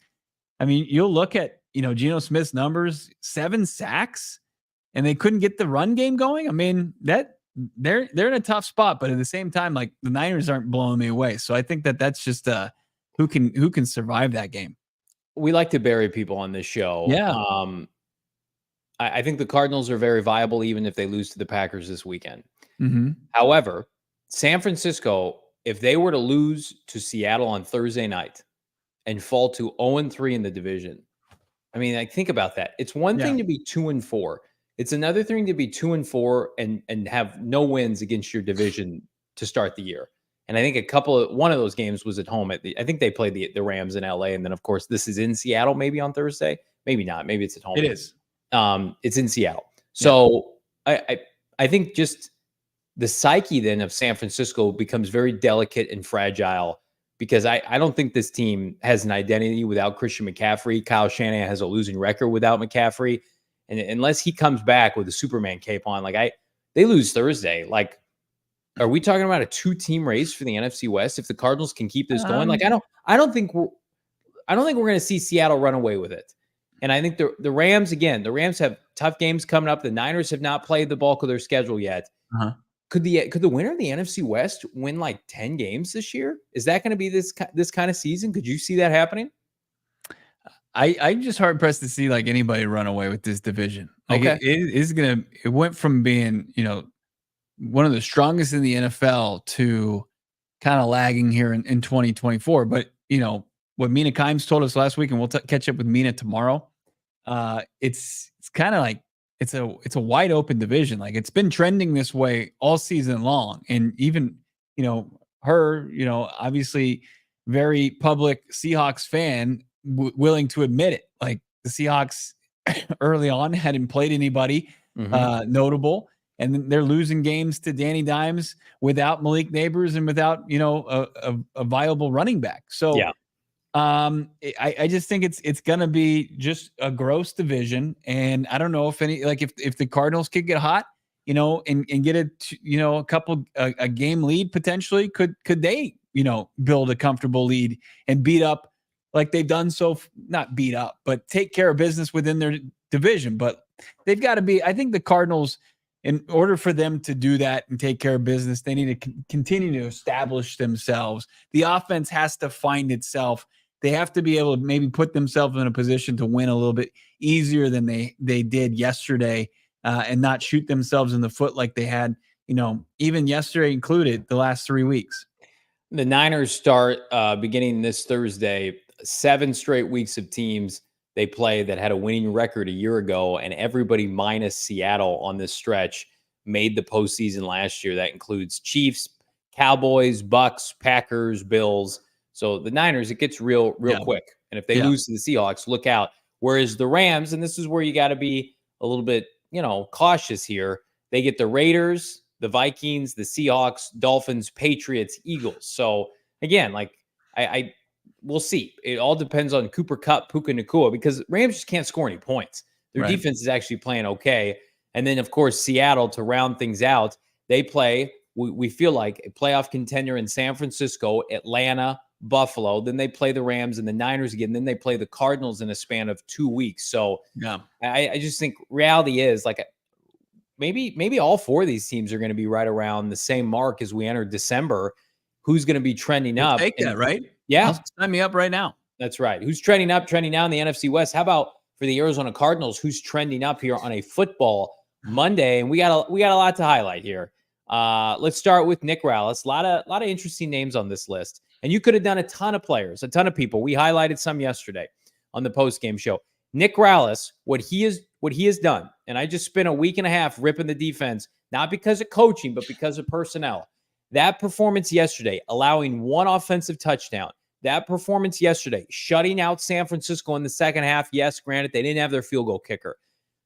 I mean, you'll look at, Geno Smith's numbers, 7 sacks, and they couldn't get the run game going. I mean, that they're in a tough spot, but at the same time, like the Niners aren't blowing me away. So I think that's just who can survive that game. We like to bury people on this show. Yeah. I think the Cardinals are very viable even if they lose to the Packers this weekend. Mm-hmm. However, San Francisco, if they were to lose to Seattle on Thursday night and fall to 0-3 in the division, I mean, like, think about that. It's one thing to be 2-4. It's another thing to be 2-4 and have no wins against your division to start the year. And I think one of those games was at home. I think they played the Rams in LA. And then, of course, this is in Seattle, maybe on Thursday. Maybe not. Maybe it's at home. It is. It's in Seattle. So I think just the psyche then of San Francisco becomes very delicate and fragile because I don't think this team has an identity without Christian McCaffrey. Kyle Shanahan has a losing record without McCaffrey. And unless he comes back with a Superman cape on, they lose Thursday. Like, are we talking about a 2-team race for the NFC West if the Cardinals can keep this going? Like, I don't think we're going to see Seattle run away with it. And I think the Rams, again, the Rams have tough games coming up. The Niners have not played the bulk of their schedule yet. Uh-huh. Could the winner of the NFC West win like 10 games this year? Is that going to be this kind of season? Could you see that happening? I'm just hard pressed to see like anybody run away with this division. Like Okay. It went from being, one of the strongest in the NFL to kind of lagging here in 2024. But, what Mina Kimes told us last week, and we'll catch up with Mina tomorrow. It's kind of like, it's a wide open division. Like it's been trending this way all season long. And even, her, obviously very public Seahawks fan, willing to admit it. Like the Seahawks early on hadn't played anybody notable. And then they're losing games to Danny Dimes without Malik Neighbors and without, a viable running back. So I just think it's going to be just a gross division. And I don't know if if the Cardinals could get hot, and get a game lead potentially, could they, build a comfortable lead and beat up like they've done not beat up, but take care of business within their division. But they've got to be, I think the Cardinals, in order for them to do that and take care of business, they need to continue to establish themselves. The offense has to find itself. They have to be able to maybe put themselves in a position to win a little bit easier than they did yesterday, and not shoot themselves in the foot like they had, even yesterday included, the last 3 weeks. The Niners start beginning this Thursday, 7 straight weeks of teams they play that had a winning record a year ago, and everybody minus Seattle on this stretch made the postseason last year. That includes Chiefs, Cowboys, Bucks, Packers, Bills. So the Niners, it gets real quick. And if they lose to the Seahawks, look out. Whereas the Rams, and this is where you got to be a little bit, cautious here. They get the Raiders, the Vikings, the Seahawks, Dolphins, Patriots, Eagles. So again, we'll see. It all depends on Cooper Kupp, Puka Nacua, because Rams just can't score any points. Their defense is actually playing okay. And then, of course, Seattle, to round things out, they play, we feel like, a playoff contender in San Francisco, Atlanta, Buffalo. Then they play the Rams and the Niners again. Then they play the Cardinals in a span of 2 weeks. So I just think reality is maybe all 4 of these teams are going to be right around the same mark as we enter December. Who's going to be trending up? Take that, right? Yeah. Sign me up right now. That's right. Who's trending up, trending down in the NFC West? How about for the Arizona Cardinals? Who's trending up here on a football Monday? And we got a lot to highlight here. Let's start with Nick Rallis. A lot of interesting names on this list. And you could have done a ton of players, a ton of people. We highlighted some yesterday on the post-game show. Nick Rallis, what he has done, and I just spent a week and a half ripping the defense, not because of coaching, but because of personnel. That performance yesterday, allowing 1 offensive touchdown. That performance yesterday, shutting out San Francisco in the second half. Yes, granted, they didn't have their field goal kicker.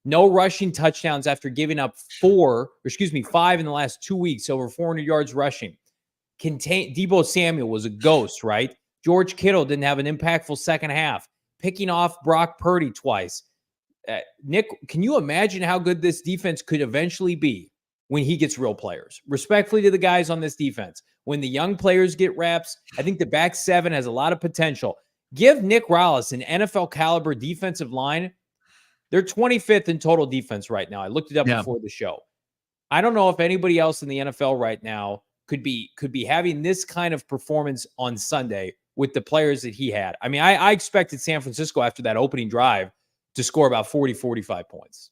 No rushing touchdowns after giving up 5 in the last 2 weeks, over 400 yards rushing. Deebo Samuel was a ghost, right? George Kittle didn't have an impactful second half. Picking off Brock Purdy twice. Nick, can you imagine how good this defense could eventually be when he gets real players? Respectfully to the guys on this defense, when the young players get reps, I think the back 7 has a lot of potential. Give Nick Rallis an NFL caliber defensive line. They're 25th in total defense right now. I looked it up before the show. I don't know if anybody else in the NFL right now could be having this kind of performance on Sunday with the players that he had. I mean, I expected San Francisco after that opening drive to score about 40, 45 points.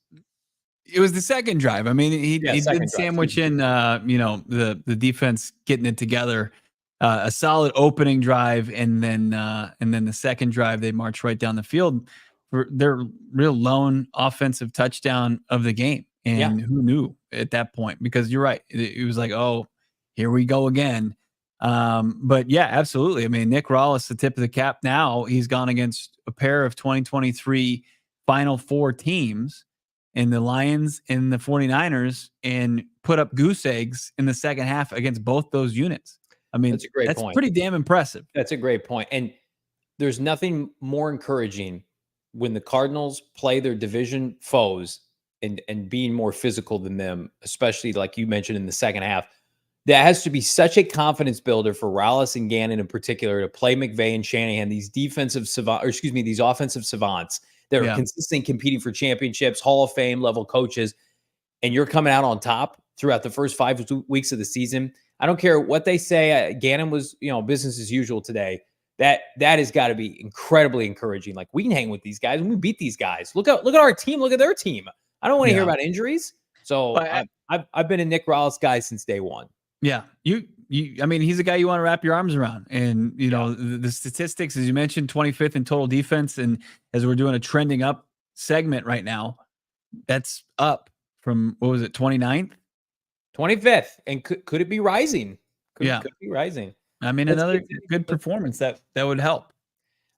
It was the second drive. I mean, he did sandwich in, the defense getting it together, a solid opening drive, and then the second drive they marched right down the field for their real lone offensive touchdown of the game. And who knew at that point? Because you're right, it was like, oh, here we go again. But yeah, absolutely. I mean, Nick Rallis, the tip of the cap. Now he's gone against a pair of 2023 Final Four teams in the Lions and the 49ers, and put up goose eggs in the second half against both those units. I mean, that's a great point. Pretty damn impressive. That's a great point. And there's nothing more encouraging when the Cardinals play their division foes and being more physical than them, especially like you mentioned in the second half. That has to be such a confidence builder for Rallis and Gannon in particular to play McVay and Shanahan, these these offensive savants that are consistently competing for championships, Hall of Fame level coaches, and you're coming out on top throughout the first 5 weeks of the season. I don't care what they say. Gannon was, business as usual today. That has got to be incredibly encouraging. Like, we can hang with these guys and we beat these guys. Look at our team. Look at their team. I don't want to hear about injuries. So I've been a Nick Rallis guy since day one. Yeah. I mean, he's a guy you want to wrap your arms around. And, the statistics, as you mentioned, 25th in total defense. And as we're doing a trending up segment right now, that's up from, 29th? 25th. And could it be rising? Could it be rising? I mean, another good performance that would help.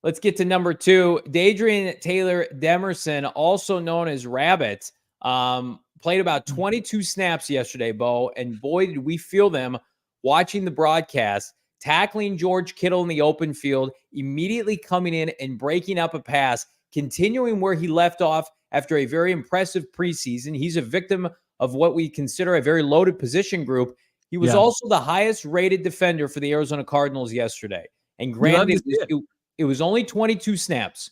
Let's get to number 2. Dadrian Taylor Demerson, also known as Rabbit, played about 22 snaps yesterday, Bo, and boy, did we feel them watching the broadcast, tackling George Kittle in the open field, immediately coming in and breaking up a pass, continuing where he left off after a very impressive preseason. He's a victim of what we consider a very loaded position group. He was also the highest rated defender for the Arizona Cardinals yesterday. And granted, it was only 22 snaps.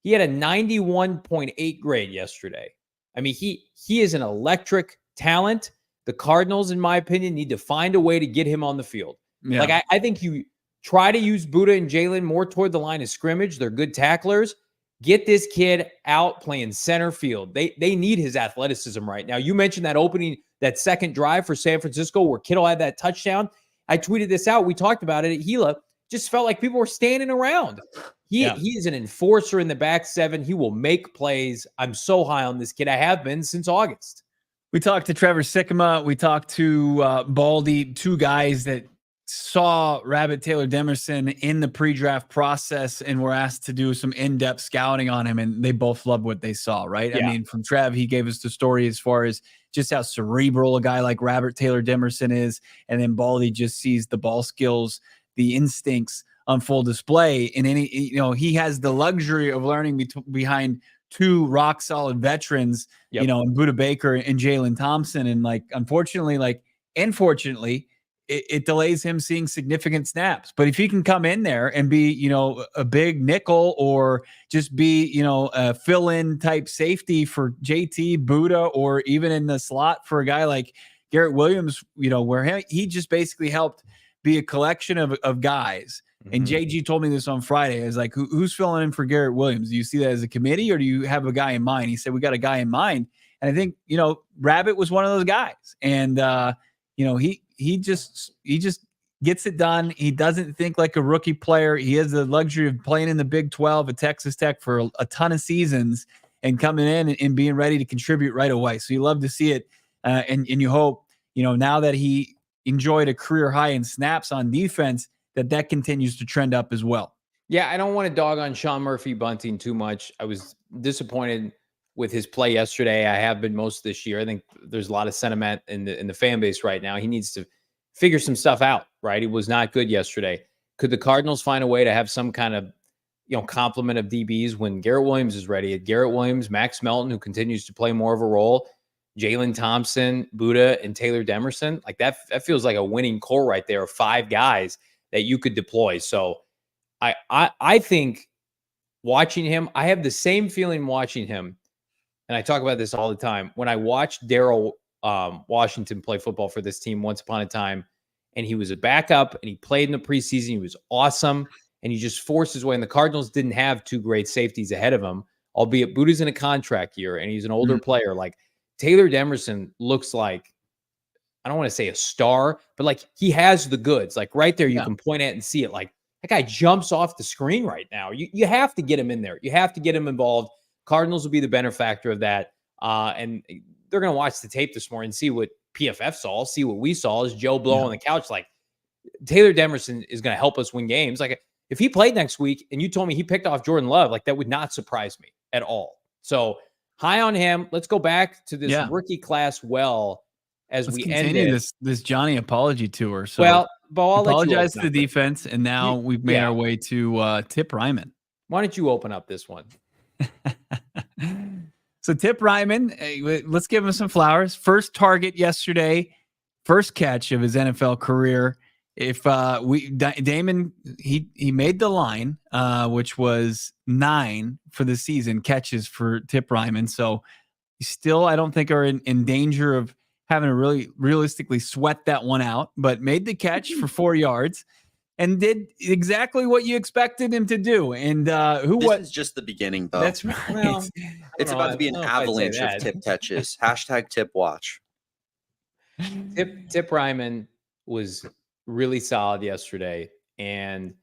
He had a 91.8 grade yesterday. I mean, he is an electric talent. The Cardinals, in my opinion, need to find a way to get him on the field. Yeah. Like, I think you try to use Buddha and Jalen more toward the line of scrimmage. They're good tacklers. Get this kid out playing center field. They need his athleticism right now. You mentioned that second drive for San Francisco where Kittle had that touchdown. I tweeted this out. We talked about it at Gila. Just felt like people were standing around. He is an enforcer in the back seven. He will make plays. I'm so high on this kid. I have been since August. We talked to Trevor Sikkema. We talked to Baldy, two guys that saw Rabbit Taylor Demerson in the pre-draft process and were asked to do some in-depth scouting on him, and they both loved what they saw, right? Yeah. I mean, from Trev, he gave us the story as far as just how cerebral a guy like Rabbit Taylor Demerson is, and then Baldy just sees the ball skills, the instincts on full display. And he has the luxury of learning behind two rock solid veterans, in Buda Baker and Jalen Thompson. And unfortunately, it delays him seeing significant snaps. But if he can come in there and be, a big nickel or just be, a fill-in type safety for JT, Buda, or even in the slot for a guy like Garrett Williams, where he just basically helped be a collection of guys. Mm-hmm. And JG told me this on Friday. I was like, who's filling in for Garrett Williams? Do you see that as a committee or do you have a guy in mind? He said, we got a guy in mind. And I think, Rabbit was one of those guys. And, he just gets it done. He doesn't think like a rookie player. He has the luxury of playing in the Big 12 at Texas Tech for a ton of seasons and coming in and being ready to contribute right away. So you love to see it. And you hope, now that he enjoyed a career high in snaps on defense, that continues to trend up as well. Yeah, I don't want to dog on Sean Murphy Bunting too much. I was disappointed with his play yesterday. I have been most of this year. I think there's a lot of sentiment in the fan base right now. He needs to figure some stuff out, right? He was not good yesterday. Could the Cardinals find a way to have some kind of, complement of DBs when Garrett Williams is ready? Garrett Williams, Max Melton, who continues to play more of a role, Jalen Thompson, Buda, and Taylor Demerson. Like that feels like a winning core right there of five guys that you could deploy. So I think watching him, I have the same feeling watching him. And I talk about this all the time. When I watched Daryl Washington play football for this team once upon a time, and he was a backup and he played in the preseason, he was awesome. And he just forced his way. And the Cardinals didn't have two great safeties ahead of him, albeit Buda's in a contract year and he's an older player. Like Taylor Demerson looks like, I don't want to say a star, but like he has the goods. Like right there, you can point at and see it. Like that guy jumps off the screen right now. You have to get him in there. You have to get him involved. Cardinals will be the benefactor of that. And they're going to watch the tape this morning and see what PFF saw, see what we saw as Joe Blow on the couch. Like Taylor Demerson is going to help us win games. Like if he played next week and you told me he picked off Jordan Love, like that would not surprise me at all. So high on him. Let's go back to this rookie class. Let's we continue this Johnny apology tour. So I'll apologize to the defense, and now we've made our way to Tip Ryman. Why don't you open up this one? So Tip Ryman, let's give him some flowers. First target yesterday, first catch of his NFL career. If Damon, he made the line, which was 9 for the season catches for Tip Ryman. So still, I don't think are in danger of having to really realistically sweat that one out, but made the catch for 4 yards and did exactly what you expected him to do. And this is just the beginning, though. That's right. Well, it's about to be an avalanche of tip catches. Hashtag tip watch. Tip Ryman was really solid yesterday, and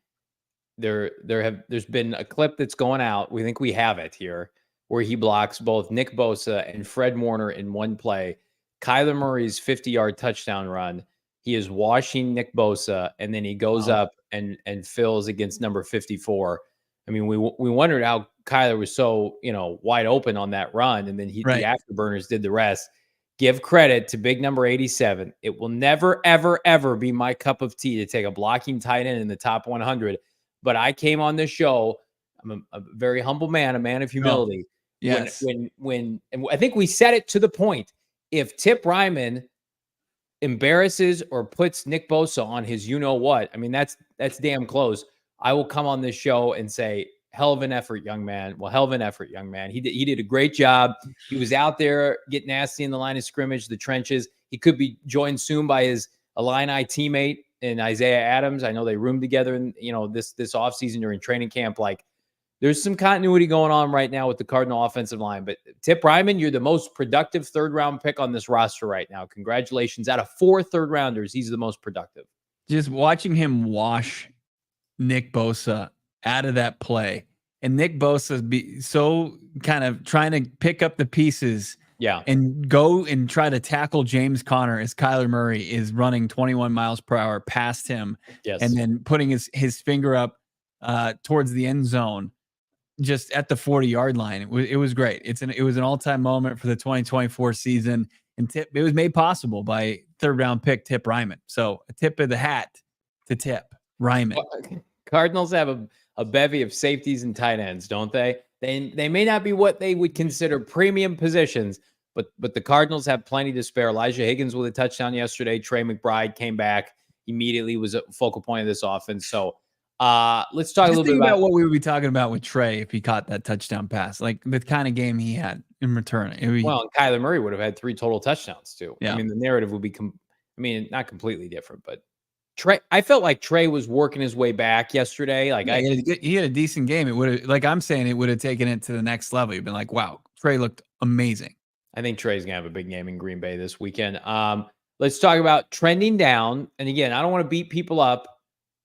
there's been a clip that's going out. We think we have it here, where he blocks both Nick Bosa and Fred Warner in one play. Kyler Murray's 50-yard touchdown run. He is washing Nick Bosa, and then he goes up and fills against number 54. I mean, we wondered how Kyler was so wide open on that run, and then the afterburners did the rest. Give credit to big number 87. It will never, ever, ever be my cup of tea to take a blocking tight end in the top 100. But I came on this show. I'm a very humble man, a man of humility. Yes. When and I think we said it to the point. If Tip Ryman embarrasses or puts Nick Bosa on his what, I mean, that's damn close. I will come on this show and say, hell of an effort, young man. Well, hell of an effort, young man. He did a great job. He was out there getting nasty in the line of scrimmage, the trenches. He could be joined soon by his Illini teammate in Isaiah Adams. I know they roomed together in, this offseason during training camp. Like, there's some continuity going on right now with the Cardinal offensive line. But Tip Ryman, you're the most productive third-round pick on this roster right now. Congratulations. Out of 4 third-rounders, he's the most productive. Just watching him wash Nick Bosa out of that play, and Nick Bosa be so kind of trying to pick up the pieces and go and try to tackle James Conner as Kyler Murray is running 21 miles per hour past him, and then putting his finger up towards the end zone, just at the 40-yard line. It was great. It was an all-time moment for the 2024 season, and it was made possible by third-round pick Tip Ryman. So a tip of the hat to Tip Ryman. Cardinals have a bevy of safeties and tight ends, don't they? They may not be what they would consider premium positions, but the Cardinals have plenty to spare. Elijah Higgins with a touchdown yesterday. Trey McBride came back immediately, was a focal point of this offense. So let's talk a little bit about what we would be talking about with Trey if he caught that touchdown pass, like the kind of game he had in return. And Kyler Murray would have had 3 total touchdowns too. Yeah. I mean, the narrative would be, not completely different, but Trey, I felt like Trey was working his way back yesterday. Like he had a decent game. It would have, like I'm saying, it would have taken it to the next level. You've been like, wow, Trey looked amazing. I think Trey's gonna have a big game in Green Bay this weekend. Let's talk about trending down. And again, I don't want to beat people up,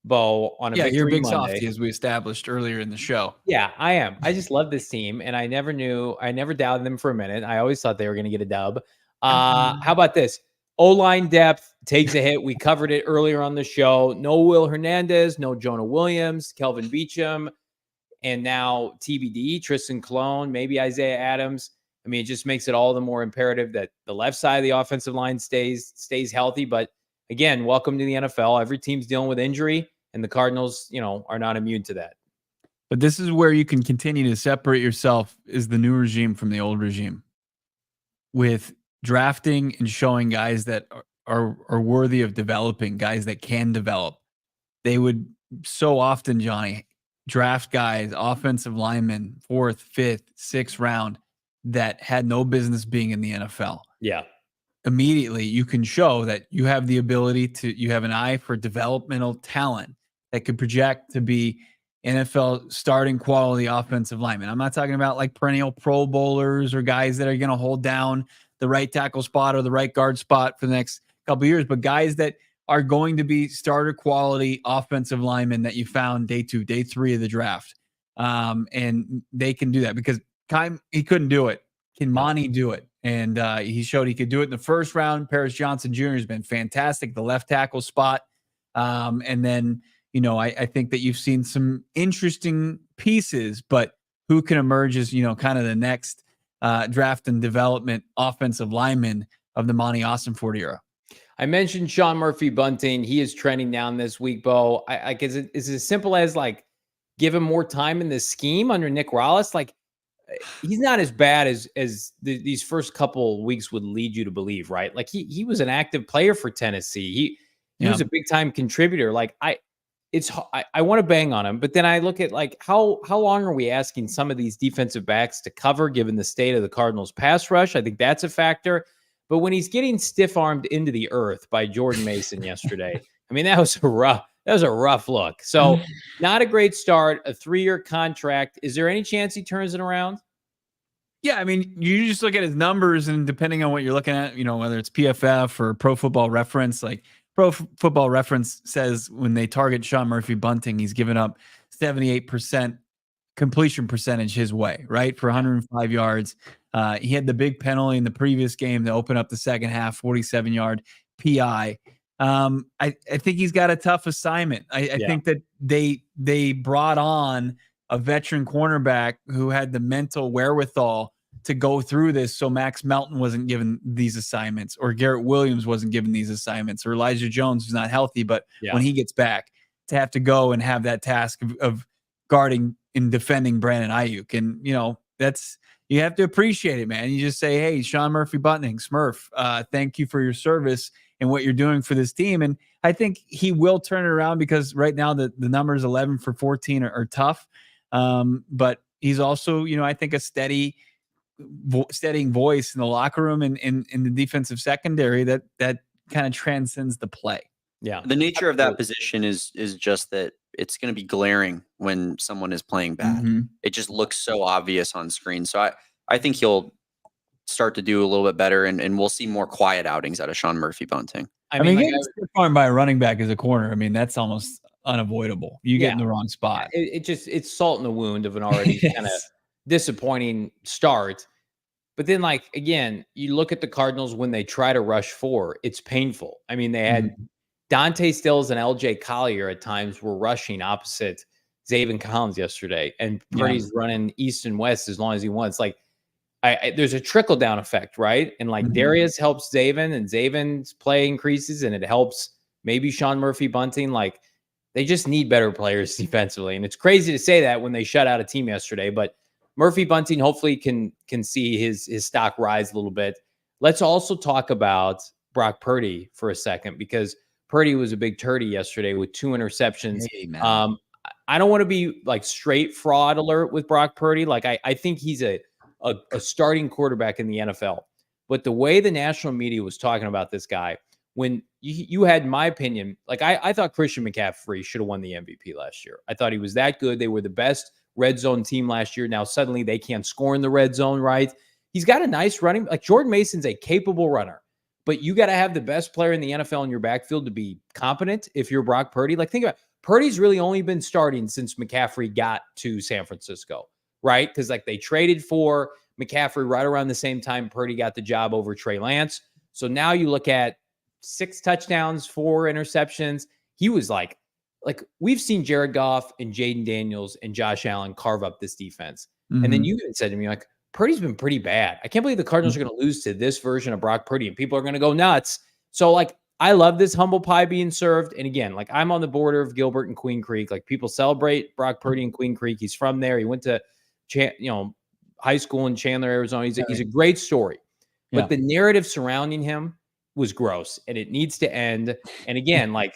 Bo, on a victory you're a big Monday. softy, as we established earlier in the show. Yeah, I am. I just love this team, and I never doubted them for a minute. I always thought they were going to get a dub. How about this? O-line depth takes a hit. We covered it earlier on the show. No Will Hernandez, no Jonah Williams, Kelvin Beachum, and now TBD, Tristan Colon, maybe Isaiah Adams. I mean, it just makes it all the more imperative that the left side of the offensive line stays healthy. But again, welcome to the NFL. Every team's dealing with injury, and the Cardinals, are not immune to that. But this is where you can continue to separate yourself as the new regime from the old regime, with drafting and showing guys that are worthy of developing, guys that can develop. They would so often, Johnny, draft guys, offensive linemen, 4th, 5th, 6th round, that had no business being in the NFL. Yeah. Immediately, you can show that you have the ability you have an eye for developmental talent that could project to be NFL starting quality offensive linemen. I'm not talking about like perennial Pro Bowlers or guys that are going to hold down the right tackle spot or the right guard spot for the next couple of years, but guys that are going to be starter quality offensive linemen that you found day 2, day 3 of the draft. And they can do that because he couldn't do it. Can Monti do it? And he showed he could do it in the first round. Paris Johnson Jr. has been fantastic, the left tackle spot. And then, I think that you've seen some interesting pieces, but who can emerge as, kind of the next draft and development offensive lineman of the Monti Ossenfort era? I mentioned Sean Murphy-Bunting. He is trending down this week, Bo. Is it as simple as like give him more time in the scheme under Nick Rallis? Like, he's not as bad as these first couple weeks would lead you to believe, right? Like he was an active player for Tennessee. He was a big time contributor. Like I want to bang on him, but then I look at like how long are we asking some of these defensive backs to cover given the state of the Cardinals pass rush? I think that's a factor. But when he's getting stiff-armed into the earth by Jordan Mason yesterday, I mean, that was a rough look. So not a great start, a 3-year contract. Is there any chance he turns it around? Yeah, I mean, you just look at his numbers, and depending on what you're looking at, whether it's PFF or Pro Football Reference, like Pro Football Reference says when they target Sean Murphy-Bunting, he's given up 78% completion percentage his way, right? For 105 yards. He had the big penalty in the previous game to open up the second half, 47-yard PI. I think he's got a tough assignment. I think that they brought on a veteran cornerback who had the mental wherewithal to go through this. So Max Melton wasn't given these assignments, or Garrett Williams wasn't given these assignments, or Elijah Jones was not healthy, but when he gets back to have to go and have that task of guarding and defending Brandon Ayuk. And, you have to appreciate it, man. You just say, hey, Sean Murphy-Bunting, Smurf, thank you for your service and what you're doing for this team. And I think he will turn it around because right now the numbers 11 for 14 are tough. But he's also, I think a steadying voice in the locker room and in the defensive secondary that kind of transcends the play. Yeah. The nature of that position is just that it's going to be glaring when someone is playing bad. It just looks so obvious on screen. So I think he'll start to do a little bit better, and we'll see more quiet outings out of Sean Murphy-Bunting. I mean getting farmed by a running back as a corner, I mean, that's almost unavoidable. You get in the wrong spot. It's salt in the wound of an already kind of disappointing start. But then, like, again, you look at the Cardinals when they try to rush 4, it's painful. I mean, they had Dante Stills and LJ Collier at times were rushing opposite Zaven Collins yesterday, and Purdy's running east and west as long as he wants. Like, there's a trickle down effect, right? And like Darius helps Zaven, and Zaven's play increases, and it helps maybe Sean Murphy-Bunting. Like, they just need better players defensively, and it's crazy to say that when they shut out a team yesterday. But Murphy-Bunting hopefully can see his stock rise a little bit. Let's also talk about Brock Purdy for a second, because Purdy was a big turdy yesterday with 2 interceptions. Hey, man. I don't want to be like straight fraud alert with Brock Purdy. Like, I think he's a starting quarterback in the NFL. But the way the national media was talking about this guy, when you had my opinion, like I thought Christian McCaffrey should have won the MVP last year. I thought he was that good. They were the best red zone team last year. Now suddenly they can't score in the red zone, right? He's got a nice running, like Jordan Mason's a capable runner, but you got to have the best player in the NFL in your backfield to be competent if you're Brock Purdy. Like, think about it. Purdy's really only been starting since McCaffrey got to San Francisco, right? Because like they traded for McCaffrey right around the same time Purdy got the job over Trey Lance. So now you look at 6 touchdowns, 4 interceptions. He was like we've seen Jared Goff and Jaden Daniels and Josh Allen carve up this defense. And then you even said to me, like, Purdy's been pretty bad. I can't believe the Cardinals are going to lose to this version of Brock Purdy, and people are going to go nuts. So like, I love this humble pie being served. And again, like, I'm on the border of Gilbert and Queen Creek. Like, people celebrate Brock Purdy in Queen Creek. He's from there. He went to, high school in Chandler, Arizona. He's a great story, but the narrative surrounding him was gross, and it needs to end. And again, like,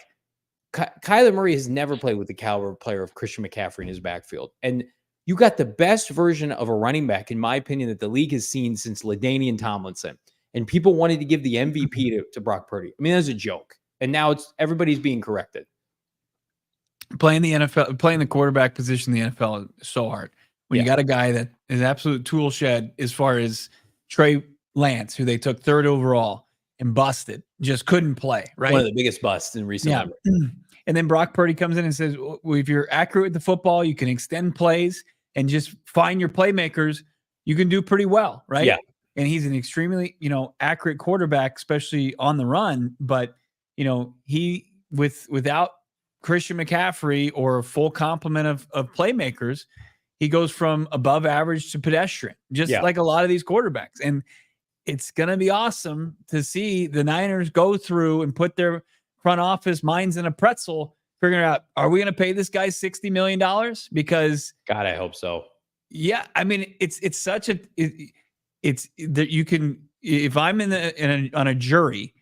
Kyler Murray has never played with the caliber player of Christian McCaffrey in his backfield. And you got the best version of a running back, in my opinion, that the league has seen since LaDainian Tomlinson. And people wanted to give the MVP to Brock Purdy. I mean, that's a joke. And now everybody's being corrected. Playing the quarterback position in the NFL is so hard. When you got a guy that is absolute tool shed as far as Trey Lance, who they took 3rd overall and busted, just couldn't play, right? One of the biggest busts in recent memory. And then Brock Purdy comes in and says, well, if you're accurate with the football, you can extend plays and just find your playmakers, you can do pretty well, right? Yeah. And he's an extremely, accurate quarterback, especially on the run. But, he without Christian McCaffrey or a full complement of playmakers, he goes from above average to pedestrian, just like a lot of these quarterbacks. And it's going to be awesome to see the Niners go through and put their front office minds in a pretzel, figuring out, are we going to pay this guy $60 million? Because God, I hope so. Yeah. I mean, it's such a, it's that you can, if I'm on a jury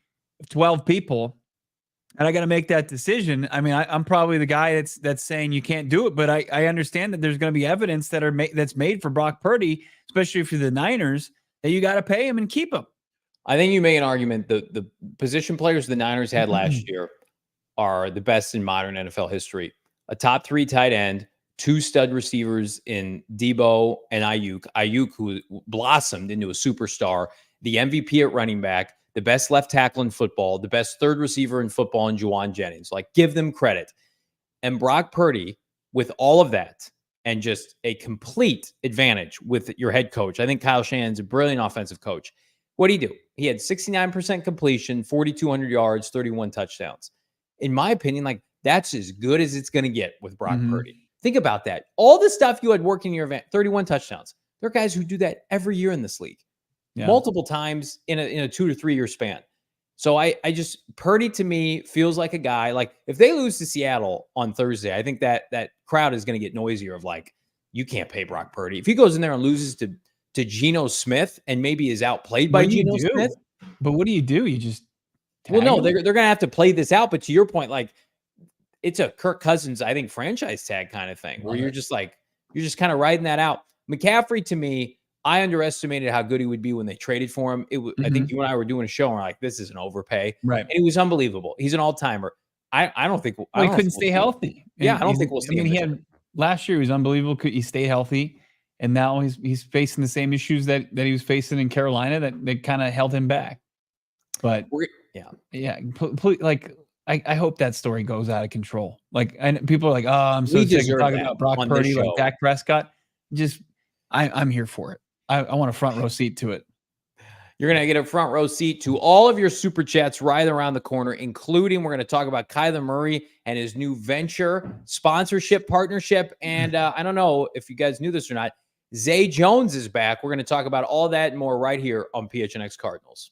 of 12 people and I got to make that decision. I mean, I'm probably the guy that's saying you can't do it, but I understand that there's going to be evidence that's made for Brock Purdy, especially for the Niners, that you got to pay him and keep him. I think you make an argument. The position players the Niners had last year are the best in modern NFL history. A top 3 tight end, 2 stud receivers in Debo and Ayuk. Ayuk, who blossomed into a superstar, the MVP at running back, the best left tackle in football, the best 3rd receiver in football in Juwan Jennings. Like, give them credit. And Brock Purdy, with all of that, and just a complete advantage with your head coach. I think Kyle Shanahan's a brilliant offensive coach. What did he do? He had 69% completion, 4,200 yards, 31 touchdowns. In my opinion, like, that's as good as it's going to get with Brock Purdy. Think about that. All the stuff you had working in your event, 31 touchdowns. There are guys who do that every year in this league, multiple times in a 2 to 3 year span. So I just, Purdy to me feels like a guy, like, if they lose to Seattle on Thursday, I think that crowd is going to get noisier of like, you can't pay Brock Purdy. If he goes in there and loses to Geno Smith and maybe is outplayed by Geno Smith. But what do? You just they're going to have to play this out. But to your point, like, it's a Kirk Cousins, I think, franchise tag kind of thing where you're just like, You're just kind of riding that out. McCaffrey, to me, I underestimated how good he would be when they traded for him. I think you and I were doing a show and we're like, this is an overpay. Right. And he was unbelievable. He's an all-timer. I don't think he couldn't stay healthy. Yeah, I don't think we'll see him. He had last year he was unbelievable. He stayed healthy, and now he's facing the same issues that he was facing in Carolina that kind of held him back. But like I hope that story goes out of control. Like, and people are like, oh, I'm so sick of talking about Brock Purdy, like Dak Prescott. Just I'm here for it. I want a front row seat to it. You're going to get a front row seat to all of your super chats right around the corner, including we're going to talk about Kyler Murray and his new venture sponsorship partnership. And I don't know if you guys knew this or not. Zay Jones is back. We're going to talk about all that and more right here on PHNX Cardinals.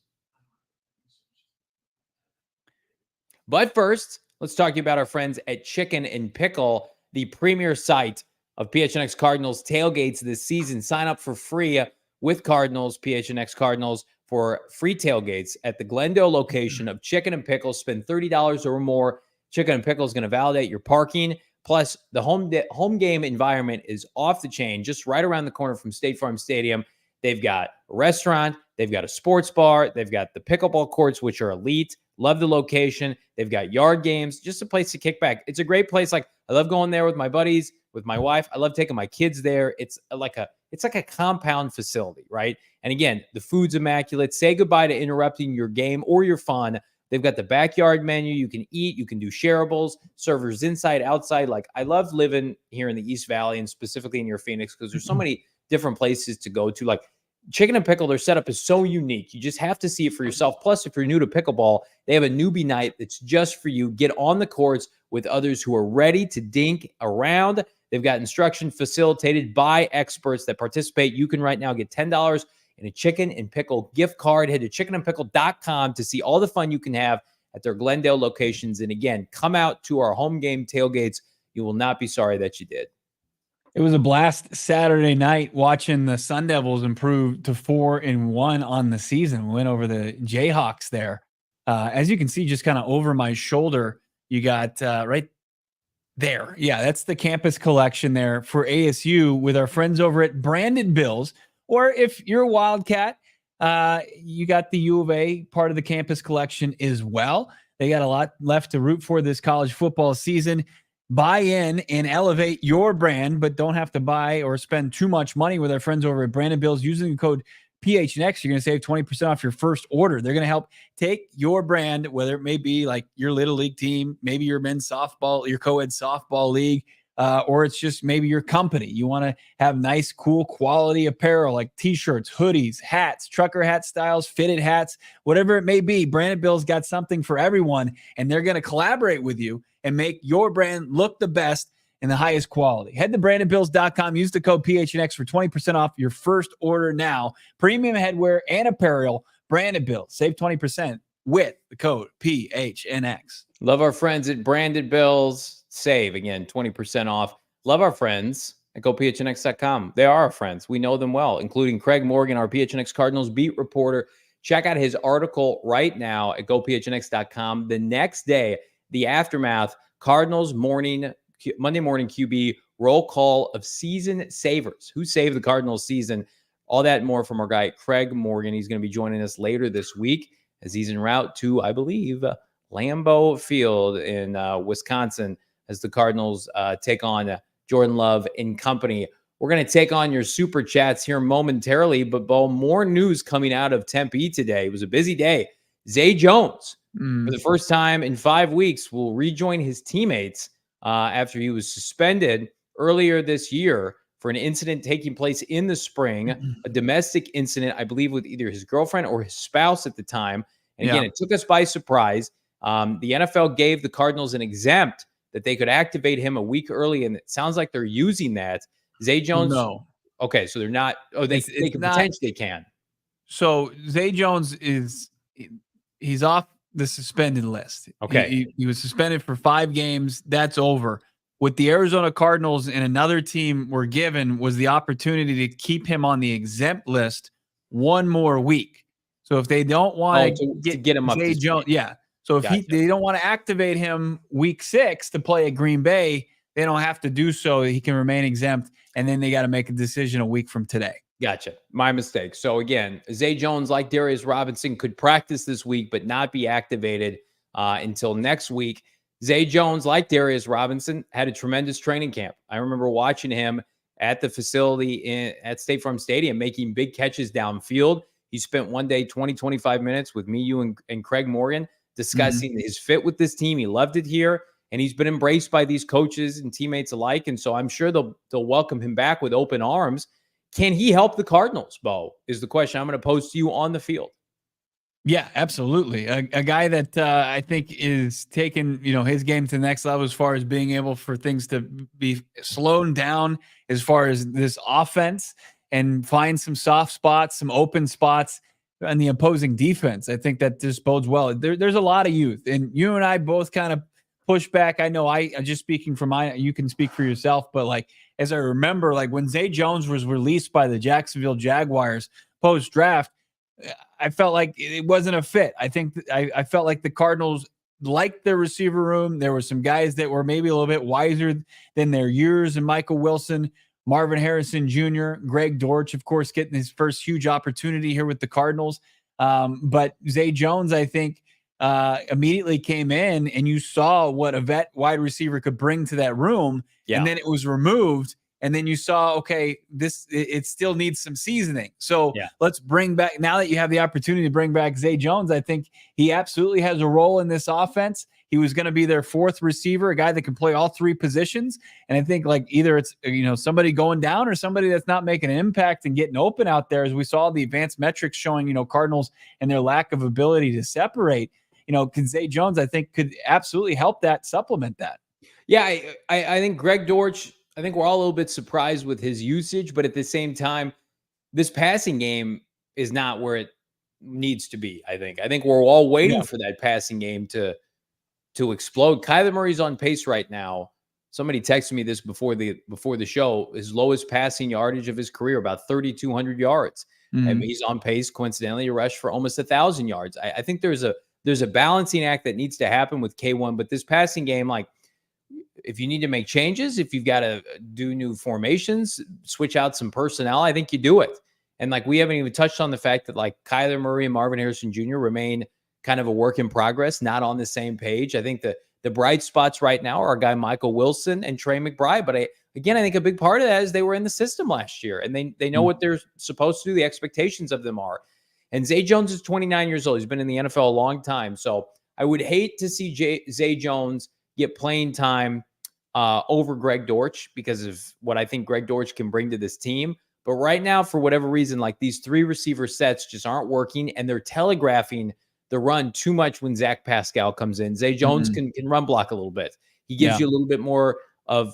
But first, let's talk to you about our friends at Chicken and Pickle, the premier site of PHNX Cardinals tailgates this season. Sign up for free with Cardinals, PHNX Cardinals, for free tailgates at the Glendale location of Chicken and Pickle. Spend $30 or more. Chicken and Pickle is going to validate your parking. Plus, the home game environment is off the chain, just right around the corner from State Farm Stadium. They've got a restaurant. They've got a sports bar. They've got the pickleball courts, which are elite. Love the location. They've got yard games, just a place to kick back. It's a great place. Like, I love going there with my buddies, with my wife. I love taking my kids there. It's like a compound facility, right? And again, the food's immaculate. Say goodbye to interrupting your game or your fun. They've got the backyard menu. You can eat. You can do shareables. Servers inside, outside. Like, I love living here in the East Valley and specifically near Phoenix because there's so many different places to go to. Like, Chicken and Pickle, their setup is so unique. You just have to see it for yourself. Plus, if you're new to pickleball, they have a newbie night that's just for you. Get on the courts with others who are ready to dink around. They've got instruction facilitated by experts that participate. You can right now get $10 in a Chicken and Pickle gift card. Head to chickenandpickle.com to see all the fun you can have at their Glendale locations. And again, come out to our home game tailgates. You will not be sorry that you did. It was a blast Saturday night watching the Sun Devils improve to 4-1 on the season. We went over the Jayhawks there. As you can see, just kind of over my shoulder, you got right there. Yeah, that's the campus collection there for ASU with our friends over at Branded Bills. Or if you're a Wildcat, you got the U of A part of the campus collection as well. They got a lot left to root for this college football season. Buy in and elevate your brand, but don't have to buy or spend too much money with our friends over at Branded Bills. Using the code PHNX, you're going to save 20% off your first order. They're going to help take your brand, whether it may be like your little league team, maybe your men's softball, your co-ed softball league, or it's just maybe your company. You want to have nice, cool quality apparel like t-shirts, hoodies, hats, trucker hat styles, fitted hats, whatever it may be. Branded Bills got something for everyone, and they're going to collaborate with you and make your brand look the best in the highest quality. Head to brandedbills.com. Use the code PHNX for 20% off your first order now. Premium headwear and apparel, Branded Bills. Save 20% with the code PHNX. Love our friends at Branded Bills. Save, again, 20% off. Love our friends at gophnx.com. They are our friends. We know them well, including Craig Morgan, our PHNX Cardinals beat reporter. Check out his article right now at gophnx.com. The next day, the aftermath, Cardinals Monday morning QB roll call of season savers. Who saved the Cardinals season? All that and more from our guy, Craig Morgan. He's going to be joining us later this week as he's en route to, I believe, Lambeau Field in Wisconsin as the Cardinals take on Jordan Love and company. We're going to take on your super chats here momentarily, but Bo, more news coming out of Tempe today. It was a busy day. Zay Jones, for the first time in 5 weeks, will rejoin his teammates after he was suspended earlier this year for an incident taking place in the spring, a domestic incident, I believe, with either his girlfriend or his spouse at the time. And again, it took us by surprise. The NFL gave the Cardinals an exempt that they could activate him a week early, and it sounds like they're using that. Zay Jones? No. Okay, so they're not. Oh, they can potentially can. So Zay Jones he's off the suspended list. Okay. He was suspended for 5 games. That's over. What the Arizona Cardinals and another team were given was the opportunity to keep him on the exempt list 1 more week. So if they don't want to get him up Zay Jones, so if they don't want to activate him week 6 to play at Green Bay, they don't have to do so. He can remain exempt, and then they got to make a decision a week from today. Gotcha. My mistake. So again, Zay Jones, like Darius Robinson, could practice this week but not be activated until next week. Zay Jones, like Darius Robinson, had a tremendous training camp. I remember watching him at the facility at State Farm Stadium making big catches downfield. He spent one day 20, 25 minutes with me, you, and Craig Morgan discussing his fit with this team. He loved it here, and he's been embraced by these coaches and teammates alike. And so I'm sure they'll welcome him back with open arms. Can he help the Cardinals, Bo, is the question I'm going to pose to you on the field. Yeah, absolutely. A guy that I think is taking, his game to the next level as far as being able for things to be slowed down as far as this offense and find some soft spots, some open spots on the opposing defense. I think that just bodes well. There's a lot of youth, and you and I both kind of push back. I know I'm just speaking for you can speak for yourself, but like, as I remember, like when Zay Jones was released by the Jacksonville Jaguars post-draft, I felt like it wasn't a fit. I think I felt like the Cardinals liked their receiver room. There were some guys that were maybe a little bit wiser than their years, and Michael Wilson, Marvin Harrison Jr., Greg Dortch, of course, getting his first huge opportunity here with the Cardinals. But Zay Jones, I think, immediately came in, and you saw what a vet wide receiver could bring to that room. Yeah. And then it was removed. And then you saw, okay, it still needs some seasoning. So let's bring back, now that you have the opportunity to bring back Zay Jones, I think he absolutely has a role in this offense. He was going to be their fourth receiver, a guy that can play all three positions. And I think like either it's, somebody going down or somebody that's not making an impact and getting open out there, as we saw the advanced metrics showing, Cardinals and their lack of ability to separate. Zay Jones, I think, could absolutely help that, supplement that. Yeah, I think Greg Dortch, I think we're all a little bit surprised with his usage, but at the same time, this passing game is not where it needs to be. I think we're all waiting for that passing game to explode. Kyler Murray's on pace right now. Somebody texted me this before the show. His lowest passing yardage of his career, about 3,200 yards. Mm-hmm. I mean, he's on pace, coincidentally, to rush for almost 1,000 yards. I think there's a balancing act that needs to happen with K1, but this passing game, like, if you need to make changes, if you've got to do new formations, switch out some personnel, I think you do it. And like, we haven't even touched on the fact that like Kyler Murray and Marvin Harrison Jr. remain kind of a work in progress, not on the same page. I think the bright spots right now are our guy Michael Wilson and Trey McBride. But I think a big part of that is they were in the system last year, and they know what they're supposed to do. The expectations of them are. And Zay Jones is 29 years old. He's been in the NFL a long time. So I would hate to see Zay Jones get playing time over Greg Dortch because of what I think Greg Dortch can bring to this team. But right now, for whatever reason, like these three receiver sets just aren't working, and they're telegraphing the run too much when Zach Pascal comes in. Zay Jones can run block a little bit. He gives you a little bit more of,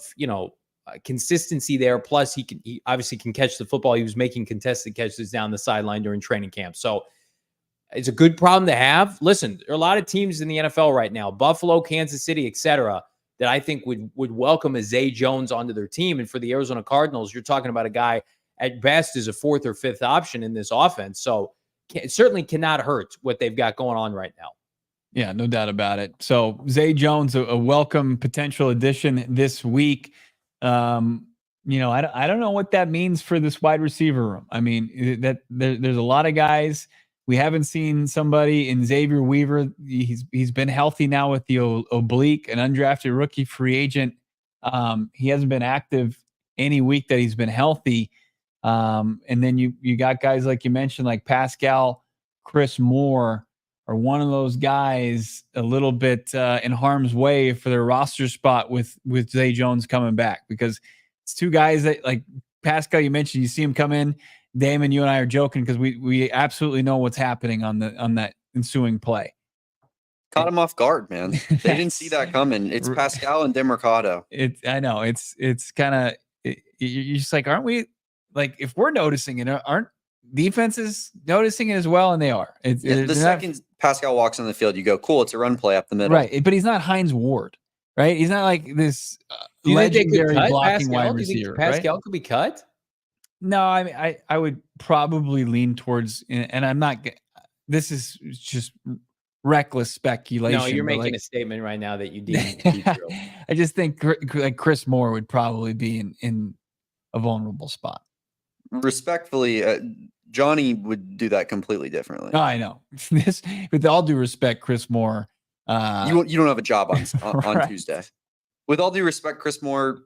consistency there. Plus, he obviously can catch the football. He was making contested catches down the sideline during training camp. So it's a good problem to have. Listen, there are a lot of teams in the NFL right now, Buffalo, Kansas City, etc., that I think would welcome a Zay Jones onto their team. And for the Arizona Cardinals, you're talking about a guy at best is a fourth or fifth option in this offense. So it certainly cannot hurt what they've got going on right now. Yeah, no doubt about it. So Zay Jones, a welcome potential addition this week. I don't know what that means for this wide receiver room. I mean, there's a lot of guys. We haven't seen somebody in Xavier Weaver. He's been healthy now with the oblique, an undrafted rookie free agent. He hasn't been active any week that he's been healthy. And then you got guys like you mentioned, like Pascal, Chris Moore, are one of those guys a little bit in harm's way for their roster spot with Zay Jones coming back, because it's two guys that, like Pascal, you mentioned, you see him come in. Damon, you and I are joking because we absolutely know what's happening on that ensuing play. Caught him off guard, man. They didn't see that coming. It's Pascal and Demercado. I know it's kind of you're just like, aren't we, like, if we're noticing it, aren't defenses noticing it as well? And they are. The second Pascal walks on the field, you go, cool, it's a run play up the middle. Right, but he's not Hines Ward, right? He's not like this legendary blocking wide receiver. Pascal could be cut? No, I mean, I would probably lean towards, and I'm not, this is just reckless speculation. No, you're but, making like, a statement right now that you deem to be true. I just think like Chris Moore would probably be in a vulnerable spot. Respectfully, Johnny would do that completely differently. Oh, I know. This, with all due respect, Chris Moore. You don't have a job on Right. Tuesday. With all due respect, Chris Moore,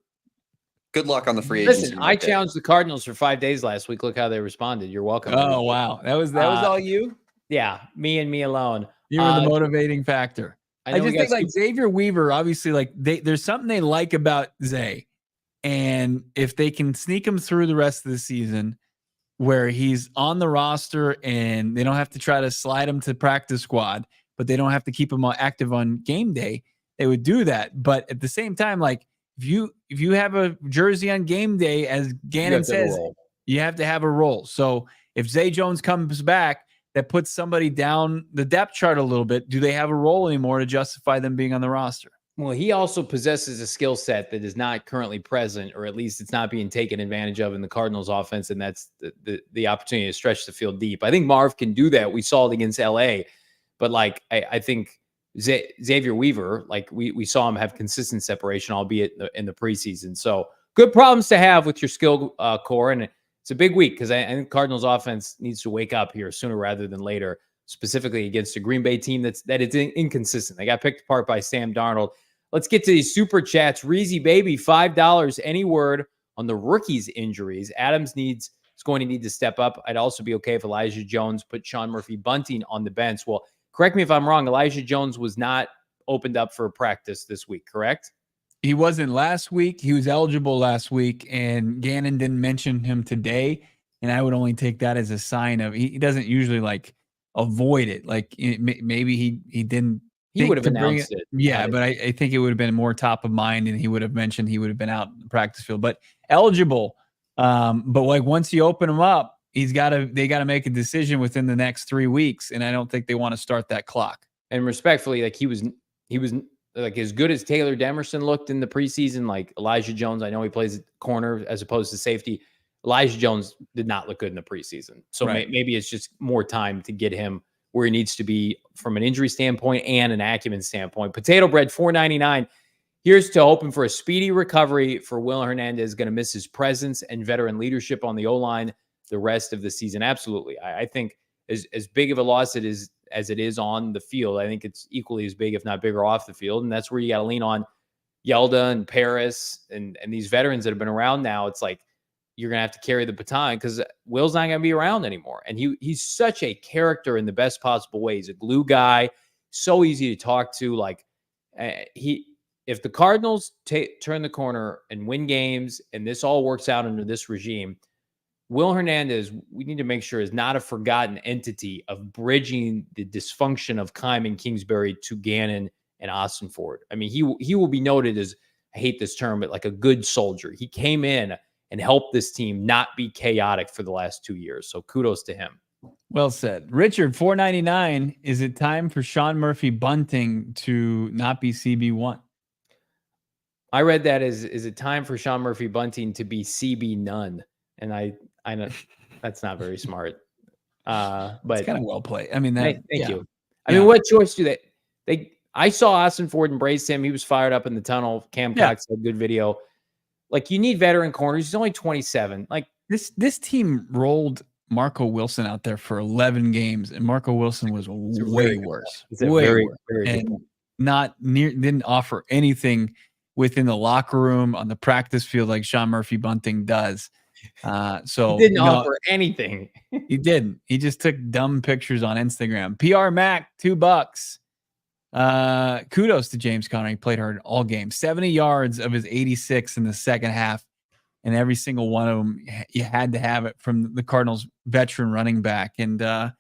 good luck on the free agency. Listen, I challenged the Cardinals for 5 days last week. Look how they responded. You're welcome. Oh, wow. That was all you? Yeah, me and me alone. You were the motivating factor. I just think like Xavier Weaver, obviously, like there's something they like about Zay. And if they can sneak him through the rest of the season where he's on the roster and they don't have to try to slide him to practice squad, but they don't have to keep him active on game day, they would do that. But at the same time, like if you have a jersey on game day, as Gannon says, you have to have a role. So if Zay Jones comes back, that puts somebody down the depth chart a little bit. Do they have a role anymore to justify them being on the roster? Well, he also possesses a skill set that is not currently present, or at least it's not being taken advantage of in the Cardinals offense, and that's the opportunity to stretch the field deep. I think Marv can do that. We saw it against LA, but like I think Xavier Weaver, like we saw him have consistent separation, albeit in the preseason. So good problems to have with your skill core, and it's a big week because I think Cardinals offense needs to wake up here sooner rather than later, specifically against a Green Bay team that is inconsistent. They got picked apart by Sam Darnold. Let's get to these super chats. Reezy Baby, $5. Any word on the rookies' injuries? Adams is going to need to step up. I'd also be okay if Elijah Jones put Sean Murphy-Bunting on the bench. Well, correct me if I'm wrong. Elijah Jones was not opened up for practice this week, correct? He wasn't last week. He was eligible last week, and Gannon didn't mention him today. And I would only take that as a sign of he doesn't usually like avoid it. Like maybe he didn't. He would have announced it. Yeah, but I think it would have been more top of mind, and he would have mentioned he would have been out in the practice field. But eligible. But like once you open him up, they got to make a decision within the next 3 weeks, and I don't think they want to start that clock. And respectfully, like he was like as good as Taylor Demerson looked in the preseason. Like Elijah Jones, I know he plays corner as opposed to safety. Elijah Jones did not look good in the preseason. So maybe it's just more time to get him where he needs to be from an injury standpoint and an acumen standpoint. Potato Bread, $4.99. Here's to hoping for a speedy recovery for Will Hernandez. Going to miss his presence and veteran leadership on the O-line the rest of the season. Absolutely. I think as big of a loss as it is on the field, I think it's equally as big, if not bigger, off the field. And that's where you got to lean on Yelda and Paris and these veterans that have been around now. It's like, you're going to have to carry the baton because Will's not going to be around anymore. And he's such a character in the best possible way. He's a glue guy, so easy to talk to. Like if the Cardinals turn the corner and win games and this all works out under this regime, Will Hernandez, we need to make sure, is not a forgotten entity of bridging the dysfunction of Keim and Kingsbury to Gannon and Ossenfort. I mean, he will be noted as, I hate this term, but like a good soldier. He came in and help this team not be chaotic for the last 2 years. So kudos to him. Well said. Richard, $4.99. Is it time for Sean Murphy-Bunting to not be CB1? I read that as, is it time for Sean Murphy-Bunting to be CB none? And I know that's not very smart. But it's kind of well played. I mean, thank you. I mean, what choice do I saw Ossenfort embrace him. He was fired up in the tunnel. Cam Cox had good video. Like, you need veteran corners. He's only 27. Like this team rolled Marco Wilson out there for 11 games, and Marco Wilson was way worse. Way worse. And didn't offer anything within the locker room, on the practice field, like Sean Murphy-Bunting does. So he didn't offer anything. He didn't. He just took dumb pictures on Instagram. PR Mac, $2. Kudos to James Conner. He played hard all game. 70 yards of his 86 in the second half, and every single one of them, you had to have it from the Cardinals veteran running back. And I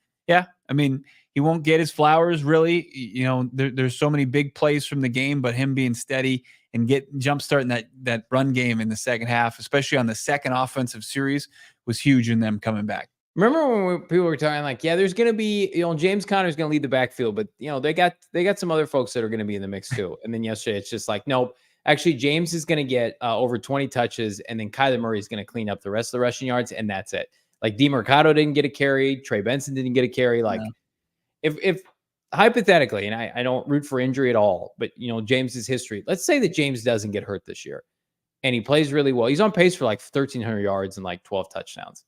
mean, he won't get his flowers, really. You know, there's so many big plays from the game, but him being steady and jumpstarting that run game in the second half, especially on the second offensive series, was huge in them coming back. Remember when people were talking like, yeah, there's going to be, James Conner's going to lead the backfield, but they got some other folks that are going to be in the mix too. And then yesterday it's just like, nope, actually James is going to get over 20 touches, and then Kyler Murray is going to clean up the rest of the rushing yards, and that's it. Like, DeMercado didn't get a carry, Trey Benson didn't get a carry. Like, if hypothetically, and I don't root for injury at all, but James's history. Let's say that James doesn't get hurt this year, and he plays really well. He's on pace for like 1,300 yards and like 12 touchdowns.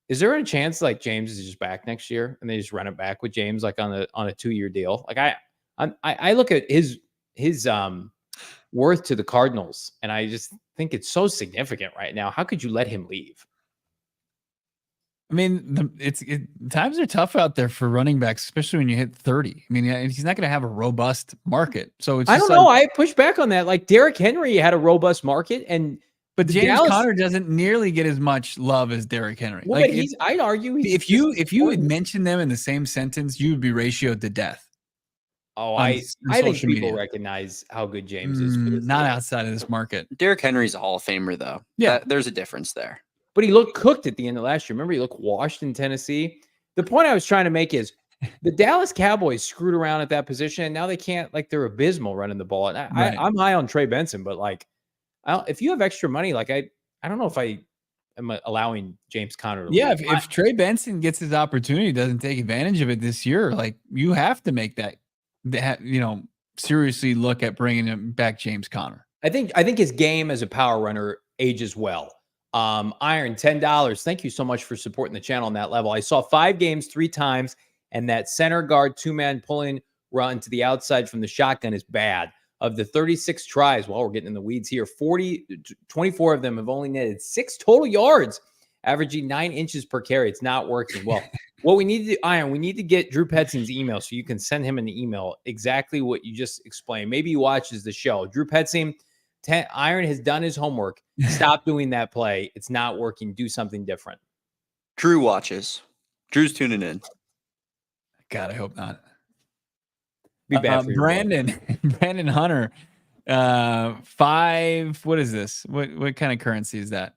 Is there a chance like James is just back next year and they just run it back with James like on a 2-year deal? Like I look at his worth to the Cardinals, and I just think it's so significant right now. How could you let him leave? I mean, times are tough out there for running backs, especially when you hit 30. I mean, he's not going to have a robust market. So it's I don't know. I push back on that. Like Derrick Henry had a robust market, but James Conner doesn't nearly get as much love as Derrick Henry. Well, like I'd argue if you had mentioned them in the same sentence, you would be ratioed to death. Oh, I think people recognize how good James is. Not outside of this market. Derrick Henry's a Hall of Famer, though. Yeah, there's a difference there. But he looked cooked at the end of last year. Remember, he looked washed in Tennessee. The point I was trying to make is the Dallas Cowboys screwed around at that position, and now they can't. Like they're abysmal running the ball. And I'm high on Trey Benson, but like, if you have extra money, like I don't know if I am allowing James Conner. If Trey Benson gets his opportunity, doesn't take advantage of it this year, like you have to make that seriously look at bringing him back, James Conner. I think his game as a power runner ages well. Iron, $10. Thank you so much for supporting the channel on that level. I saw 5 games 3 times, and that center guard 2-man pulling run to the outside from the shotgun is bad. Of the 36 tries, we're getting in the weeds here, 24 of them have only netted 6 total yards, averaging 9 inches per carry. It's not working. Well, what we need to do, Iron, we need to get Drew Petzing's email so you can send him an email exactly what you just explained. Maybe he watches the show. Drew Petzing, Iron has done his homework. Stop doing that play. It's not working. Do something different. Drew watches. Drew's tuning in. God, I hope not. Be bad for Brandon Hunter. 5. What is this? What kind of currency is that?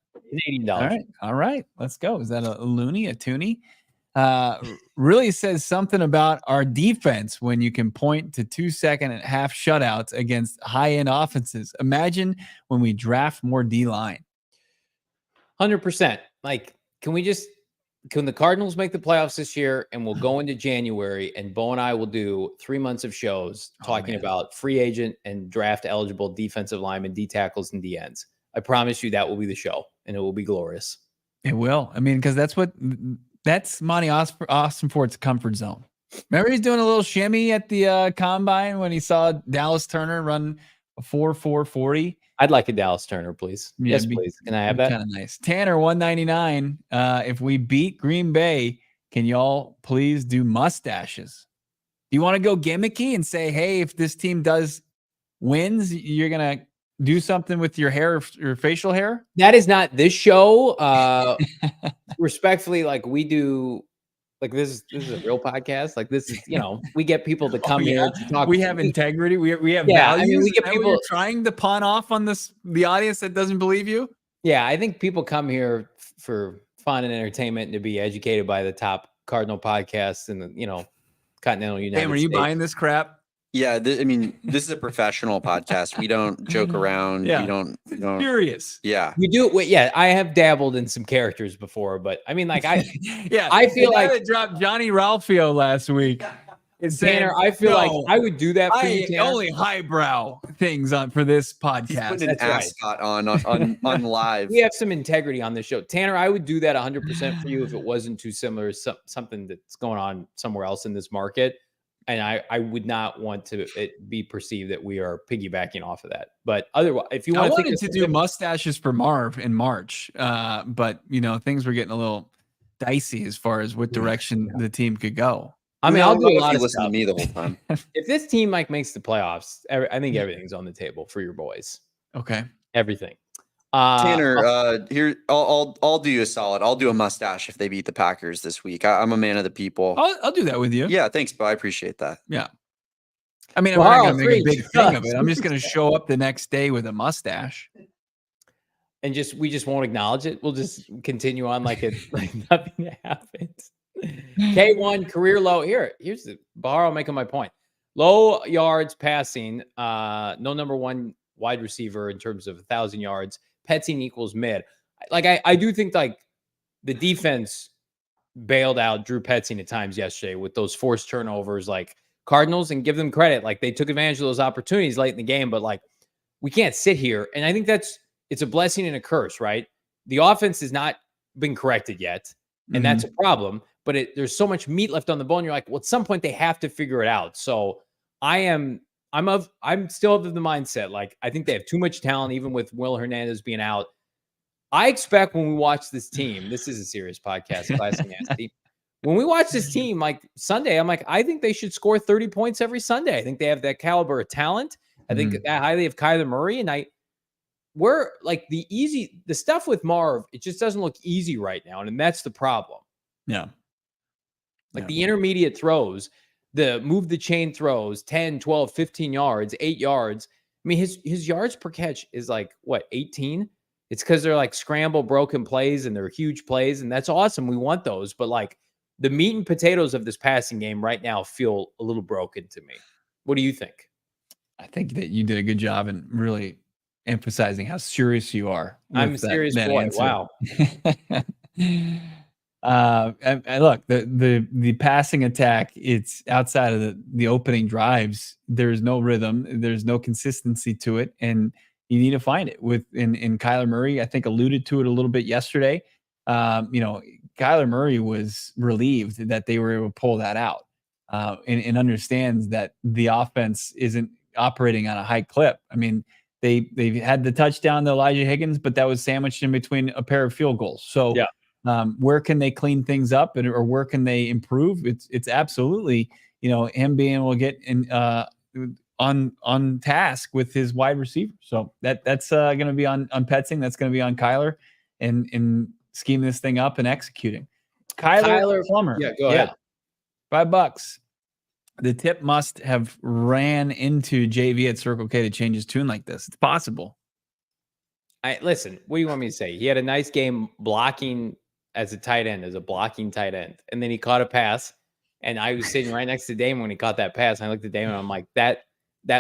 $80. All right. Let's go. Is that a loony, a toonie? Really says something about our defense when you can point to 2-second and half shutouts against high-end offenses. Imagine when we draft more D-line. 100%. Like, can the Cardinals make the playoffs this year, and we'll go into January, and Bo and I will do 3 months of shows talking about free agent and draft eligible defensive linemen, D tackles, and D ends. I promise you that will be the show, and it will be glorious. It will. I mean, because that's Monti Ossenfort's comfort zone. Remember he's doing a little shimmy at the combine when he saw Dallas Turner run a 4.40. I'd like a Dallas Turner, please. Yeah, yes, please. Can I have that? Kind of nice. Tanner, 199. If we beat Green Bay, can y'all please do mustaches? Do you want to go gimmicky and say, hey, if this team wins, you're going to do something with your hair, your facial hair? That is not this show. Respectfully, like we do, like this is a real podcast. Like this is, we get people to come here to talk. We have integrity. We have values. I mean, we get people trying to pawn off on the audience that doesn't believe you. Yeah, I think people come here for fun and entertainment and to be educated by the top Cardinal podcasts in the continental United States. Are you buying this crap? Yeah, this is a professional podcast. We don't joke around. Yeah. We don't serious. Yeah, we do. Yeah, I have dabbled in some characters before, but I mean, like I feel like it dropped Johnny Ralphio last week. Tanner, I feel like I would do that for you, Tanner. Only highbrow things for this podcast. He's putting an ascot on live. We have some integrity on this show. Tanner, I would do that 100% for you if it wasn't too similar to something that's going on somewhere else in this market. And I would not want to it be perceived that we are piggybacking off of that. But otherwise, if you want to do mustaches for Marv in March, but things were getting a little dicey as far as what direction the team could go. I mean, I'll do a lot of listen to me the whole time. If this team makes the playoffs, I think everything's on the table for your boys. Okay, everything. Tanner, here I'll do you a solid. I'll do a mustache if they beat the Packers this week. I'm a man of the people. I'll do that with you. Yeah, thanks, Bo. I appreciate that. Yeah. I mean, I'm not going to make a big thing of it. I'm just going to show up the next day with a mustache. And we just won't acknowledge it. We'll just continue on like nothing happened. K1 career low. Here's the Bahar making my point. Low yards passing. No number one wide receiver in terms of 1,000 yards. Petzing equals mid. Like I do think like the defense bailed out Drew Petzing at times yesterday with those forced turnovers, like Cardinals and give them credit. Like, they took advantage of those opportunities late in the game, but like, we can't sit here. And I think it's a blessing and a curse, right? The offense has not been corrected yet, and that's a problem. But there's so much meat left on the bone. You're like, well, at some point they have to figure it out. So I'm still of the mindset. Like, I think they have too much talent, even with Will Hernandez being out. I expect when we watch this team, this is a serious podcast, Classic Nasty. When we watch this team, like Sunday, I'm like, I think they should score 30 points every Sunday. I think they have that caliber of talent. I think that highly of Kyler Murray. And we're like the stuff with Marv, it just doesn't look easy right now. And that's the problem. Yeah. Like the intermediate throws, the move the chain throws, 10, 12, 15 yards, 8 yards. I mean, his yards per catch is like, what, 18? It's because they're like scramble broken plays and they're huge plays. And that's awesome. We want those. But like the meat and potatoes of this passing game right now feel a little broken to me. What do you think? I think that you did a good job in really emphasizing how serious you are. I'm a serious boy. Answer. Wow. And look, the passing attack, it's outside of the opening drives. There's no rhythm. There's no consistency to it. And you need to find it in Kyler Murray. I think alluded to it a little bit yesterday. Kyler Murray was relieved that they were able to pull that out and understands that the offense isn't operating on a high clip. I mean, they've had the touchdown to Elijah Higgins, but that was sandwiched in between a pair of field goals. So where can they clean things up or where can they improve? It's absolutely, him being able to get in on task with his wide receiver. So that's going to be on Petzing. That's going to be on Kyler and scheming this thing up and executing. Kyler Plummer. Yeah, go ahead. $5. The tip must have ran into JV at Circle K to change his tune like this. It's possible. Listen, what do you want me to say? He had a nice game blocking as a tight end, as a blocking tight end. And then he caught a pass. And I was sitting right next to Damon when he caught that pass. And I looked at Damon and I'm like, that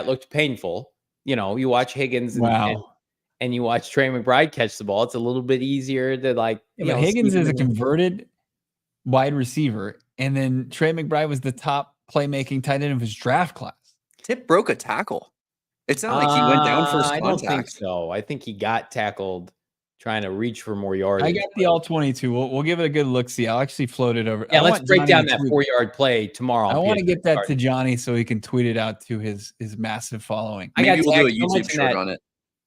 looked painful. You watch Higgins and you watch Trey McBride catch the ball. It's a little bit easier to like. But Higgins is a converted wide receiver. And then Trey McBride was the top playmaking tight end of his draft class. Tip broke a tackle. It's not like he went down first contact. I don't think so. I think he got tackled trying to reach for more yards. I got the all 22. We'll give it a good look. See, I'll actually float it over. Yeah, let's break down that 4-yard play tomorrow. I want to get that to Johnny so he can tweet it out to his massive following. Maybe we'll do a YouTube short on it.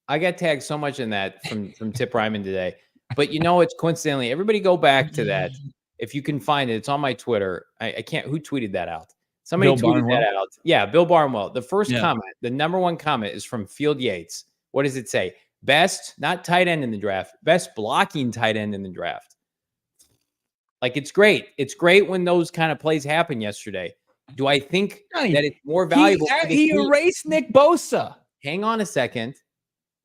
I got tagged so much in that from Tip Ryman today. But it's coincidentally, everybody go back to that. If you can find it, it's on my Twitter. I can't. Who tweeted that out? Somebody tweeted that out. Yeah, Bill Barnwell. The first comment, the number one comment is from Field Yates. What does it say? Best, not tight end in the draft, best blocking tight end in the draft. Like, it's great. It's great when those kind of plays happen yesterday. Do I think that it's more valuable? He erased Nick Bosa. Hang on a second.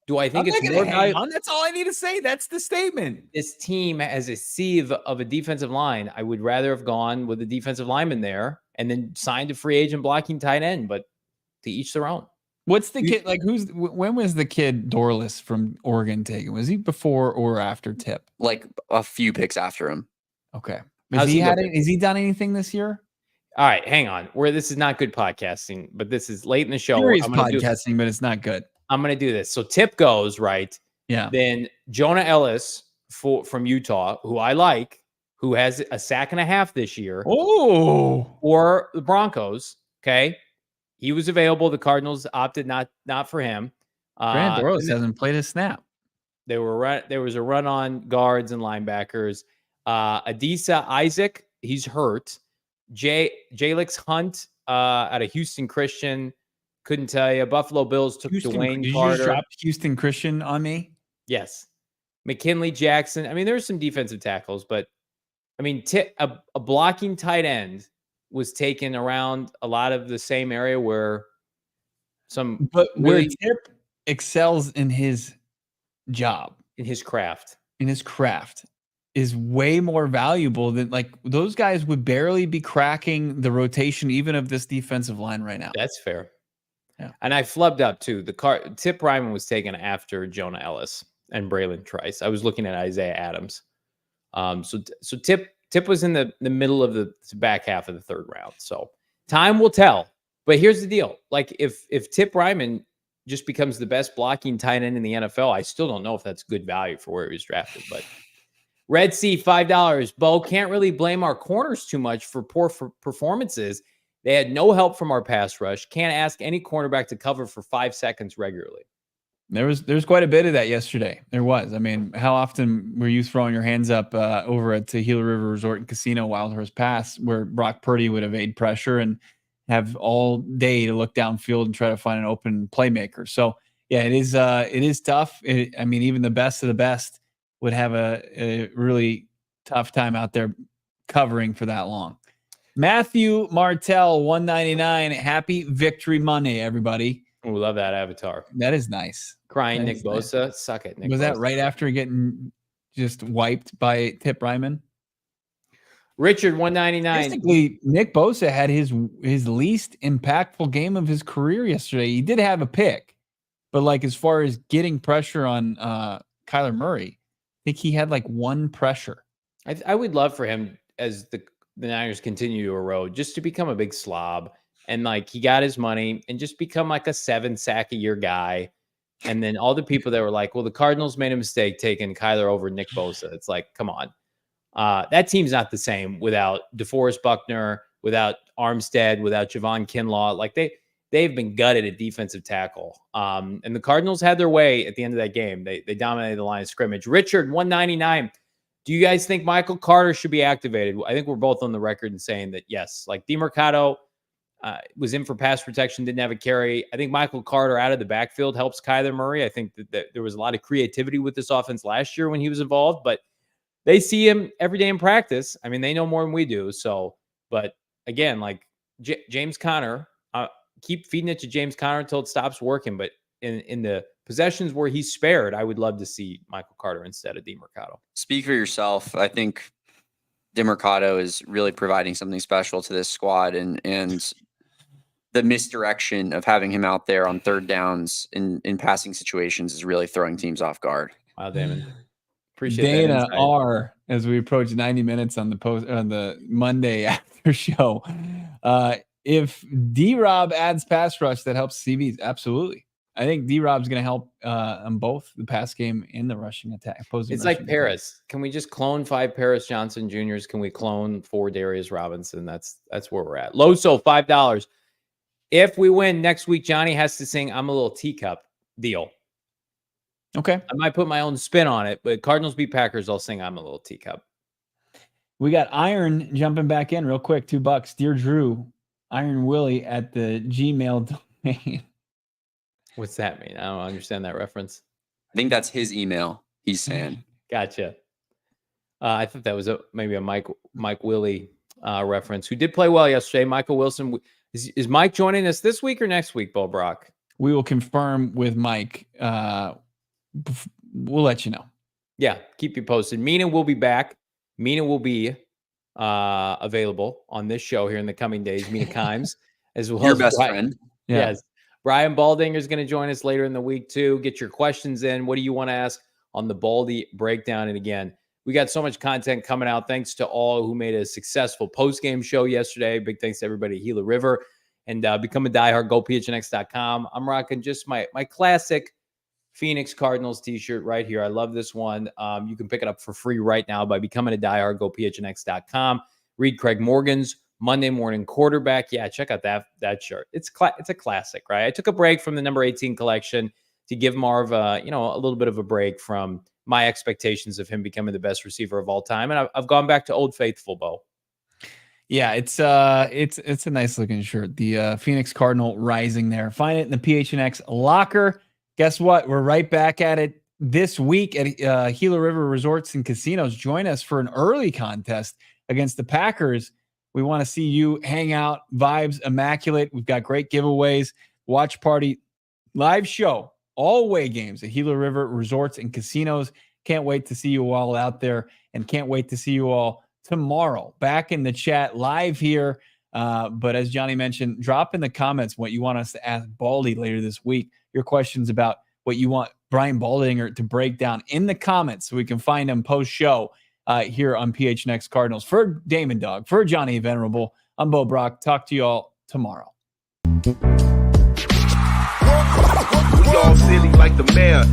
Do I think it's more valuable? That's all I need to say. That's the statement. This team has a sieve of a defensive line. I would rather have gone with a defensive lineman there and then signed a free agent blocking tight end, but to each their own. What's the kid like? When was the kid Dorless from Oregon taken? Was he before or after Tip? Like a few picks after him. Okay. Has he done anything this year? All right, hang on. This is not good podcasting, but this is late in the show. Serious podcasting, but it's not good. I'm going to do this. So Tip goes, right? Yeah. Then Jonah Ellis from Utah, who I like, who has a sack and a half this year. Oh. For the Broncos, okay? He was available. The Cardinals opted not for him. Grant Dorless hasn't played a snap. There was a run on guards and linebackers. Adisa Isaac, he's hurt. Jalix Hunt out of Houston Christian. Couldn't tell you. Buffalo Bills took Dwayne Carter. You just dropped Houston Christian on me? Yes. McKinley Jackson. I mean, there's some defensive tackles, but I mean, a blocking tight end was taken around a lot of the same area where where Tip excels in his job, in his craft, is way more valuable than like those guys would barely be cracking the rotation even of this defensive line right now. That's fair. Yeah. And I flubbed up too. Tip Ryman was taken after Jonah Ellis and Braylon Trice. I was looking at Isaiah Adams. So Tip was in the middle of the back half of the third round. So time will tell. But here's the deal. Like if Tip Ryman just becomes the best blocking tight end in the NFL, I still don't know if that's good value for where he was drafted. But Red Sea, $5. Bo, can't really blame our corners too much for poor performances. They had no help from our pass rush. Can't ask any cornerback to cover for 5 seconds regularly. There's quite a bit of that yesterday. There was. I mean, how often were you throwing your hands up over at the Gila River Resort and Casino Wild Horse Pass, where Brock Purdy would evade pressure and have all day to look downfield and try to find an open playmaker? So yeah, it is tough. I mean, even the best of the best would have a really tough time out there covering for that long. Matthew Martell, $1.99. Happy Victory Monday, everybody. We love that avatar. That is nice. Crying Nick Bosa. Nice. Suck it, Nick Was Bosa. that right after getting just wiped by Tip Ryman? Richard, $1.99. Basically, Nick Bosa had his least impactful game of his career yesterday. He did have a pick, but like as far as getting pressure on Kyler Murray, I think he had like one pressure. I would love for him, as the Niners continue to erode, just to become a big slob. And like he got his money and just become like a 7-sack-a-year guy. And then all the people that were like, well, the Cardinals made a mistake taking Kyler over Nick Bosa. It's like, come on. That team's not the same without DeForest Buckner, without Armstead, without Javon Kinlaw. Like they've been gutted at defensive tackle. And the Cardinals had their way at the end of that game. They dominated the line of scrimmage. Richard, $1.99. Do you guys think Michael Carter should be activated? I think we're both on the record in saying that yes. Like DeMercado was in for pass protection, didn't have a carry. I think Michael Carter out of the backfield helps Kyler Murray. I think that there was a lot of creativity with this offense last year when he was involved, but they see him every day in practice. I mean, they know more than we do. So, but again, like James Conner, keep feeding it to James Conner until it stops working. But in the possessions where he's spared, I would love to see Michael Carter instead of DeMercado. Speak for yourself. I think DeMercado is really providing something special to this squad, and the misdirection of having him out there on third downs in passing situations is really throwing teams off guard. Wow, Damon. Appreciate Dana R, as we approach 90 minutes on the Monday after show. If D-Rob adds pass rush, that helps CBs. Absolutely. I think D-Rob's going to help on both the pass game and the rushing attack. It's like Paris. Can we just clone 5 Paris Johnson Juniors? Can we clone 4 Darius Robinson? That's where we're at. Loso, $5. If we win next week, Johnny has to sing I'm a Little Teacup deal. Okay. I might put my own spin on it, but Cardinals beat Packers, I'll sing I'm a Little Teacup. We got Iron jumping back in real quick, $2. Dear Drew, Iron Willie at the Gmail domain. What's that mean? I don't understand that reference. I think that's his email. He's saying. Gotcha. I thought that was maybe a Mike Willie reference, who did play well yesterday. Michael Wilson. Is Mike joining us this week or next week, Bo Brock? We will confirm with Mike. We'll let you know. Yeah, keep you posted. Mina will be back. Mina will be available on this show here in the coming days. Mina Kimes, as well. Your best friend. Yeah. Yes. Brian Baldinger is going to join us later in the week, too. Get your questions in. What do you want to ask on the Baldy breakdown? And again, we got so much content coming out. Thanks to all who made a successful post-game show yesterday. Big thanks to everybody at Gila River. And become a diehard. Go PHNX.com. I'm rocking just my classic Phoenix Cardinals t-shirt right here. I love this one. You can pick it up for free right now by becoming a diehard. Go PHNX.com. Read Craig Morgan's Monday Morning Quarterback. Yeah, check out that shirt. It's a classic, right? I took a break from the number 18 collection to give Marv a little bit of a break from my expectations of him becoming the best receiver of all time. And I've gone back to Old Faithful, Bo. Yeah, it's a nice looking shirt. The Phoenix Cardinal rising there. Find it in the PHNX locker. Guess what? We're right back at it this week at Gila River Resorts and Casinos. Join us for an early contest against the Packers. We want to see you hang out. Vibes immaculate. We've got great giveaways, watch party, live show, all away games at Gila River Resorts and Casinos. Can't wait to see you all out there, and can't wait to see you all tomorrow back in the chat live here. But as Johnny mentioned, drop in the comments what you want us to ask Baldy later this week. Your questions about what you want Brian Baldinger to break down in the comments so we can find them post-show here on PHNX Cardinals. For Damon Dawg, for Johnny Venerable, I'm Bo Brock. Talk to you all tomorrow. We all silly like the mayor.